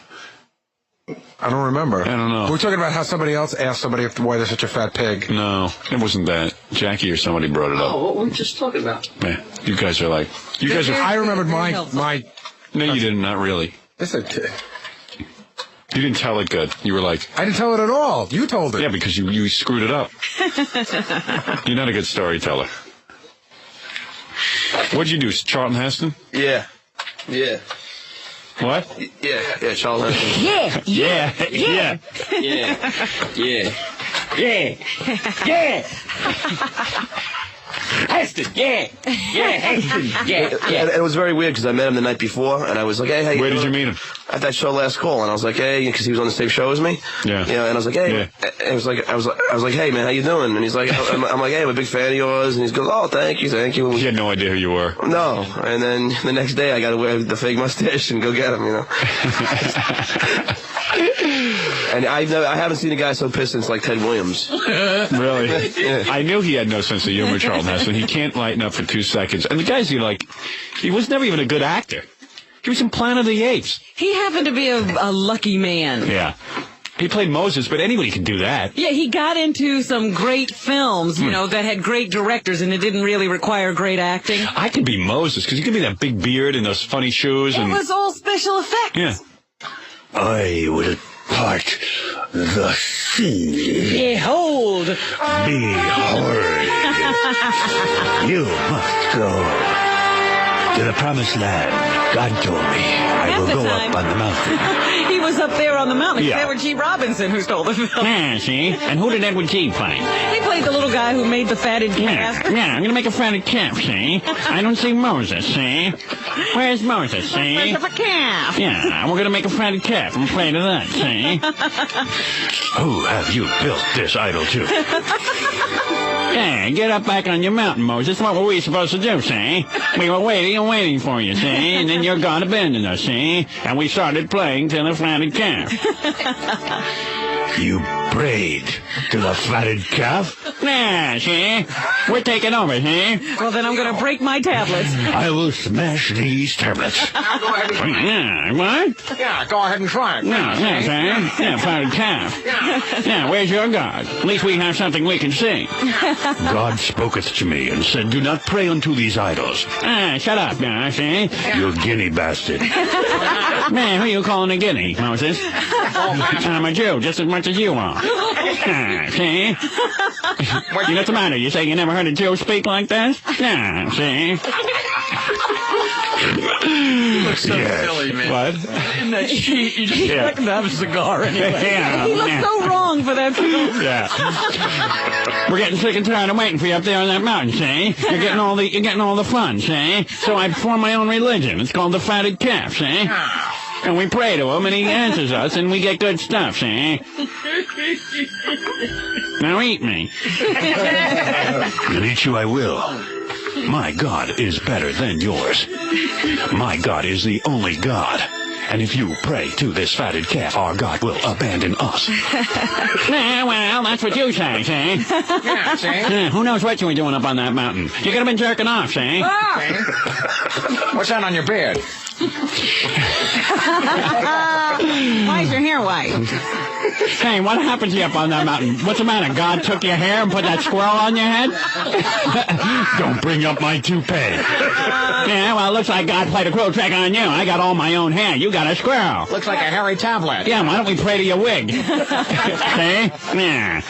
I don't remember. I don't know. We're talking about how somebody else asked somebody why they're such a fat pig. No, it wasn't that. Jackie or somebody brought it up. Oh, what were we just talking about? Man, you guys are like... I remembered my... No, you didn't. Not really. Yes, I did. You didn't tell it good. You were like... I didn't tell it at all. You told it. Yeah, because you screwed it up. You're not a good storyteller. What'd you do, Charlton Heston? Yeah. Yeah. What? Yeah, Charlton Heston. Yeah. Heston, Heston, And it was very weird because I met him the night before, and I was like, hey, how you Where doing? did you meet him? At that show Last Call, and I was like, hey, because he was on the same show as me. Yeah. You know, and I was like, hey, Yeah. and I was like, hey, man, how you doing? And he's like, I'm like, hey, I'm a big fan of yours, and he goes, oh, thank you. He had no idea who you were. No, and then the next day I got to wear the fake mustache and go get him, you know. And I haven't seen a guy so pissed since like Ted Williams. Really? Yeah. I knew he had no sense of humor, Charlton Heston. He can't lighten up for 2 seconds. And the guy's, he was never even a good actor. He was in Planet of the Apes. He happened to be a lucky man. Yeah. He played Moses, but anybody can do that. Yeah, he got into some great films, you know, that had great directors, and it didn't really require great acting. I could be Moses, because you give me that big beard and those funny shoes. It was all special effects. Yeah. I will part the sea. Behold. Behold. You must go to the promised land. God told me I will go up on the mountain. He was up there on the mountain. It was Yeah. Edward G. Robinson who stole the film. Yeah, see? And who did Edward G. play? He played the little guy who made the fatted calf. Yeah, I'm going to make a fatted calf, see? I don't see Moses, see? Where's Moses, see? Where's the calf? Yeah, we're going to make a fatted calf. I'm afraid of that, see? Who have you built this idol to? Yeah, get up back on your mountain, Moses. What were we supposed to do, see? We were waiting for you, see? And then your God abandoned us, see? And we started playing to the fatted calf. You prayed to the fatted calf? Yeah, see? We're taking over, see? Well, then I'm going to break my tablets. I will smash these tablets. Yeah, what? Yeah, go ahead and try it. Yeah, see? Yeah, fatted calf. Yeah, where's your God? At least we have something we can see. God spoketh to me and said, do not pray unto these idols. Ah, shut up, now, see? You guinea bastard. Man, who are you calling a guinea, Moses? I'm a Jew, just as much as you are. Ah, see? You know what's the matter? You say you never heard a Jew speak like that? Yeah, see? You look so silly, man. What? In that sheet, you just expect him to have a cigar anyway. Yeah, he looked yeah. so wrong for that film. Yeah. We're getting sick and tired of waiting for you up there on that mountain, see? You're getting all the fun, see? So I form my own religion. It's called the fatted calf, see? And we pray to him, and he answers us, and we get good stuff, see? Now eat me. And eat you I will. My God is better than yours. My God is the only God. And if you pray to this fatted calf, our God will abandon us. Yeah, well, that's what you say, see? Yeah, see? Yeah, who knows what you were doing up on that mountain? You could have been jerking off, see? What's that on your beard? Why is your hair white? Hey, what happened to you up on that mountain? What's the matter? God took your hair and put that squirrel on your head? Don't bring up my toupee. Yeah, well, it looks like God played a cruel trick on you. I got all my own hair. You got a squirrel. Looks like a hairy tablet. Yeah, why don't we pray to your wig? See? Yeah.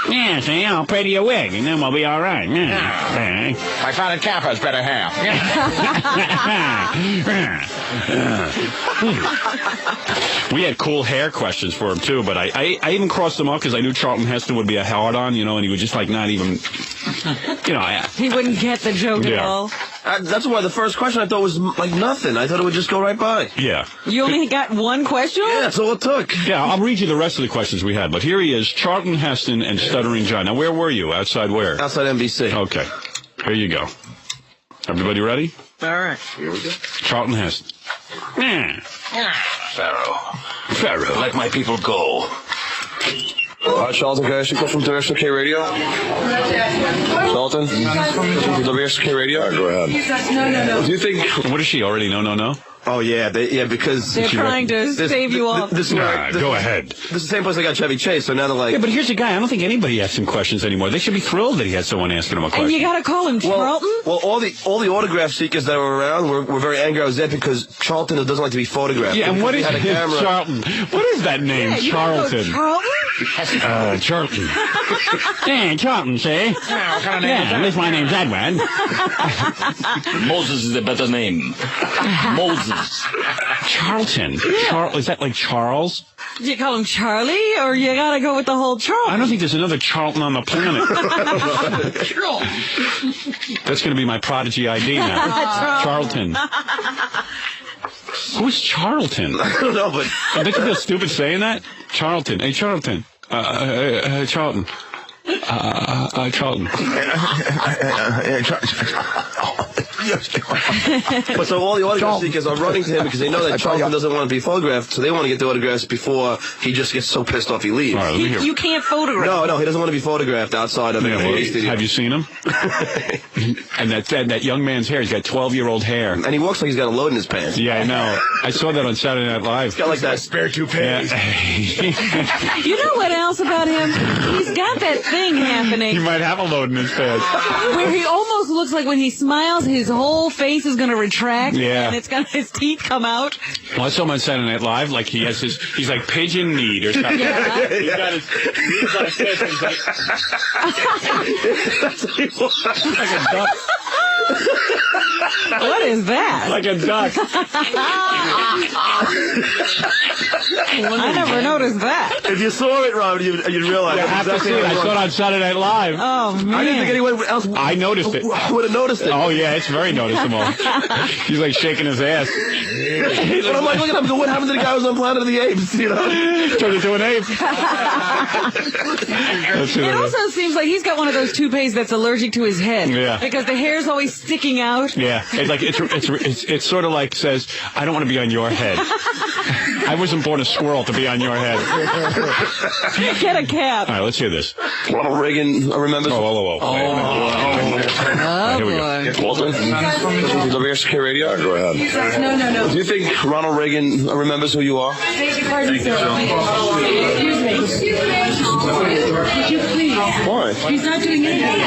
Yeah, see, I'll pray to your wig, and then we'll be all right. Yeah. See? My fatted calf has better hair. We had cool hair questions for him, too, but I even crossed them off because I knew Charlton Heston would be a hard-on, you know, and he would just, like, not even, you know. He wouldn't get the joke at all. That's why the first question I thought was like nothing. I thought it would just go right by. Yeah. You only got one question? Yeah, that's all it took. Yeah, I'll read you the rest of the questions we had, but here he is, Charlton Heston and Stuttering John. Now, where were you? Outside where? Outside NBC. Okay. Here you go. Everybody ready? All right. Here we go. Charlton Heston. Yeah. Pharaoh, let my people go. Charlton, can I ask you a question from WSK Radio? Charlton? From WSK Radio? Go ahead. No. Do you think... What is she already? No? Oh, yeah, because... They're trying to save you off. Go ahead. This is the same place I got Chevy Chase, so now they're like... Yeah, but here's the guy. I don't think anybody asks him questions anymore. They should be thrilled that he had someone asking him a question. And you got to call him Charlton? Well, all the autograph seekers that were around were very angry I was there because Charlton doesn't like to be photographed. Yeah, and what is Charlton? What is that name, Yeah, Charlton? Charlton? Charlton. Hey, Charlton, say? Yeah, at least my name's Edward. Moses is a better name. Moses. Charlton. Is that like Charles? Do you call him Charlie, or you gotta go with the whole Charles? I don't think there's another Charlton on the planet. That's going to be my prodigy ID now. Charlton. Who's Charlton? I don't know, but don't you feel stupid saying that? Charlton. Hey, Charlton. Charlton. Charlton. But so all the autograph seekers are running to him because they know that Charlton doesn't want to be photographed, so they want to get the autographs before he just gets so pissed off he leaves. All right, let me hear. You can't photograph. No, he doesn't want to be photographed outside of the studio. Have you seen him? And that young man's hair, he's got 12-year-old hair. And he walks like he's got a load in his pants. Yeah, I know. I saw that on Saturday Night Live. He's got like that spare toupee. You know what else about him? He's got that thing happening. He might have a load in his pants. Where he almost looks like when he smiles, his whole face is going to retract. Yeah. And it's going to his teeth come out. Well, I saw him on Saturday Night Live. Like he's like pigeon meat or something. Yeah. He's got his like this. He's like, like a duck. What is that? Like a duck. I never noticed that. If you saw it, Robert, you'd realize. You have to see it. I saw it on Saturday Night Live. Oh, man. I didn't think anyone else I noticed it. would have noticed it. Oh, yeah, it's very noticeable. He's like shaking his ass. But I'm like, look at him. What happened to the guy who was on Planet of the Apes? You know? Turned into an ape. It also seems like he's got one of those toupees that's allergic to his head. Yeah. Because the hair's always sticking out. Yeah, it's sort of like says, I don't want to be on your head. I wasn't born a squirrel to be on your head. Get a cap. All right, let's hear this. Ronald Reagan remembers. Whoa. Oh, here we boy. go. Walter? WSK Radio? Go ahead. No. Do you think Ronald Reagan remembers who you are? Beg your pardon, sir. Excuse me. Could you please? Why? He's not doing anything.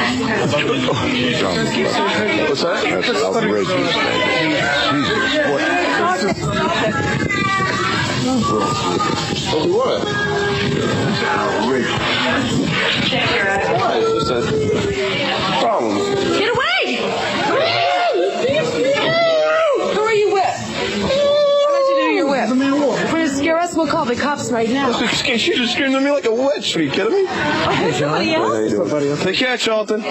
What's that? That's outrageous. Jesus. What? Outrageous. Why? It's just a problem. Get away! Who are you with? Why don't you do your whip? If we're to scare us, we'll call the cops right now. She just screamed at me like a witch. Are you kidding me? Hey, somebody else? Take care, Charlton.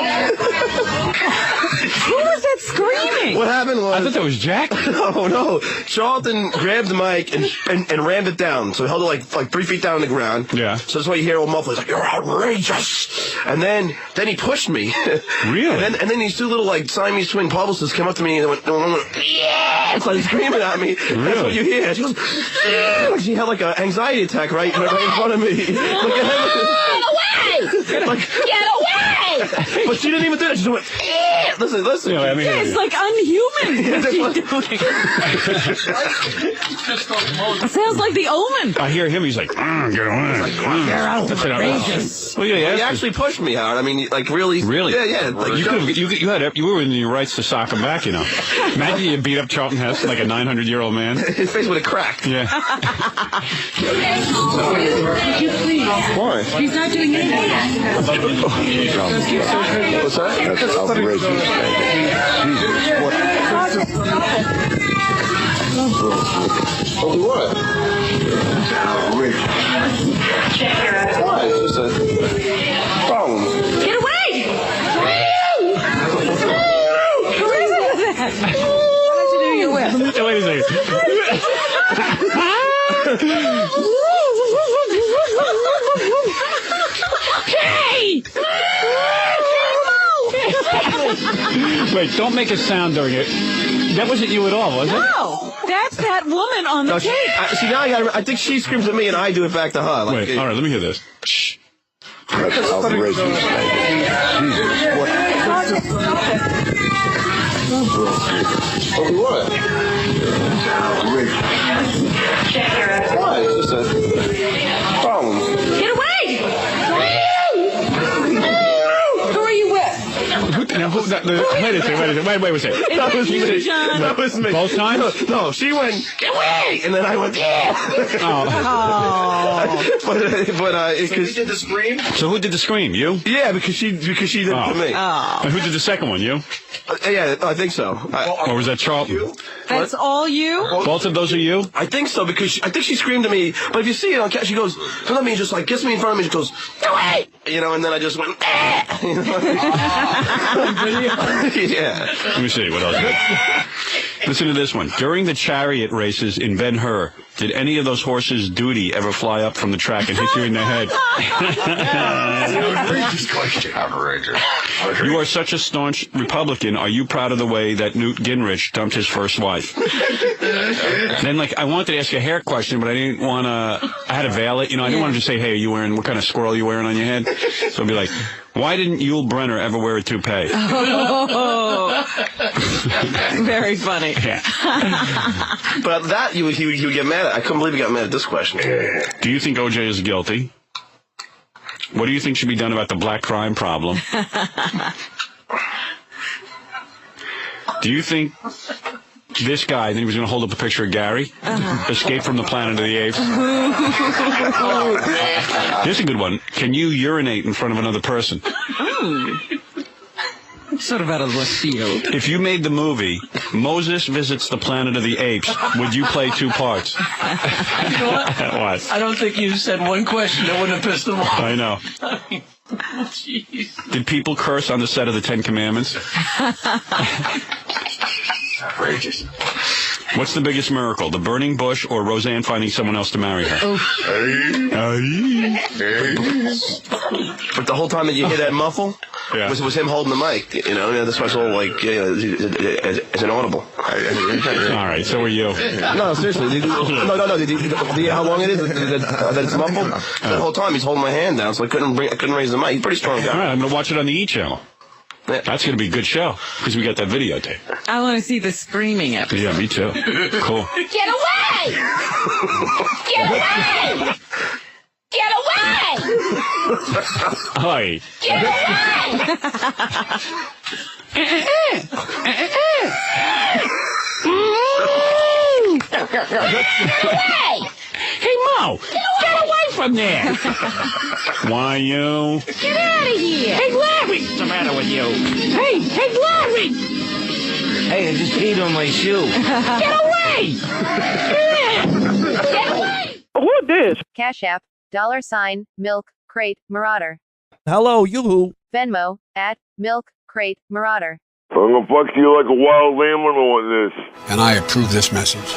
Who was that screaming? What happened was... I thought that was Jack. No. Charlton grabbed the mic and rammed it down. So he held it like 3 feet down on the ground. Yeah. So that's why you hear old mufflers like, you're outrageous. And then he pushed me. Really? And then these two little like Siamese twin publicists came up to me and went, yeah! It's like screaming at me. Really? That's what you hear. She goes, yeah! Like she had like an anxiety attack right in front of me. Get away! Get away! But she didn't even do that. She just went, yeah! Listen. Yeah, It's like unhuman. It sounds like the Omen. I hear him. He's like, get away. You're outrageous. Well, yeah, He actually pushed me, Howard. I mean, like really. Really? Yeah. Like you were in your rights to sock him back, you know. Imagine you beat up Charlton Heston like a 900-year-old man. His face would have cracked. Yeah. Could you please? Why? He's not doing anything. What's that? That's outrageous. Jesus. What? Outrageous. Why? It's just a problem. Get away! Who is that? Why don't you do your whip? Wait a second. Wait, don't make a sound during it. That wasn't you at all, was it? No, that's that woman on the tape. See, now I think she screams at me and I do it back to her. Like, Wait, all right, let me hear this. Shh. That's outrageous. Jesus. What? Outrageous. Why? It's just a problem. Get away! Who are you with? not the. Wait a second. Wait a second. That was me. John? That was me. Both times? No, she went, get away! And then I went, yeah! Oh. but So you did the scream? So who did the scream? You? yeah, because she did it to me. Oh. And who did the second one? You? Yeah, I think so. Or was that Charlton? That's all you? Both of those are you? I think so, because I think she screamed at me, but if you see it on Cash, she goes, so let me just like gets me in front of me, she goes, get away! You know, and then I just went, you know? Yeah. Let me see, what else? Listen to this one. During the chariot races in Ben-Hur, did any of those horses' duty ever fly up from the track and hit you in the head? Outrageous question. Outrageous. You are such a staunch Republican. Are you proud of the way that Newt Gingrich dumped his first wife? Then, I wanted to ask a hair question, but I didn't want to. I had to veil it. You know, I didn't want to just say, hey, are you wearing, what kind of squirrel are you wearing on your head? So I'd be like, why didn't Yul Brynner ever wear a toupee? Oh, very funny. Yeah. But that, he would get mad at. I couldn't believe he got mad at this question. Do you think OJ is guilty? What do you think should be done about the black crime problem? Do you think this guy, then he was going to hold up a picture of Gary, escaped from the planet of the apes? Here's a good one. Can you urinate in front of another person? Sort of out of left field. If you made the movie Moses Visits the Planet of the Apes, would you play two parts? You know what? What? I don't think you said one question that wouldn't have pissed him off. I know. Jeez. Did people curse on the set of the Ten Commandments? Outrageous. What's the biggest miracle, the burning bush or Roseanne finding someone else to marry her? But the whole time that you hear that muffle, Yeah. was him holding the mic. You know, that's why it's all like, it's inaudible. All right, so are you. No, seriously. No. Do you know how long it is that it's muffled? The whole time he's holding my hand down, so I couldn't raise the mic. He's a pretty strong All guy. right, I'm going to watch it on the E! channel. That's going to be a good show, because we got that videotape. I want to see the screaming episode. Yeah, me too. Cool. Get away! Get away! Get away! Hi. Get away! Hey, Mo, get away from there. Why, you? Get out of here! Hey, Larry! What's the matter with you? Hey, Larry! Hey, I just peed on my shoe. Get away! Get away! Who this? Cash.App, $milkcratemarauder. Hello, you. Venmo, @milkcratemarauder. I'm gonna fuck you like a wild animal on this. And I approve this message.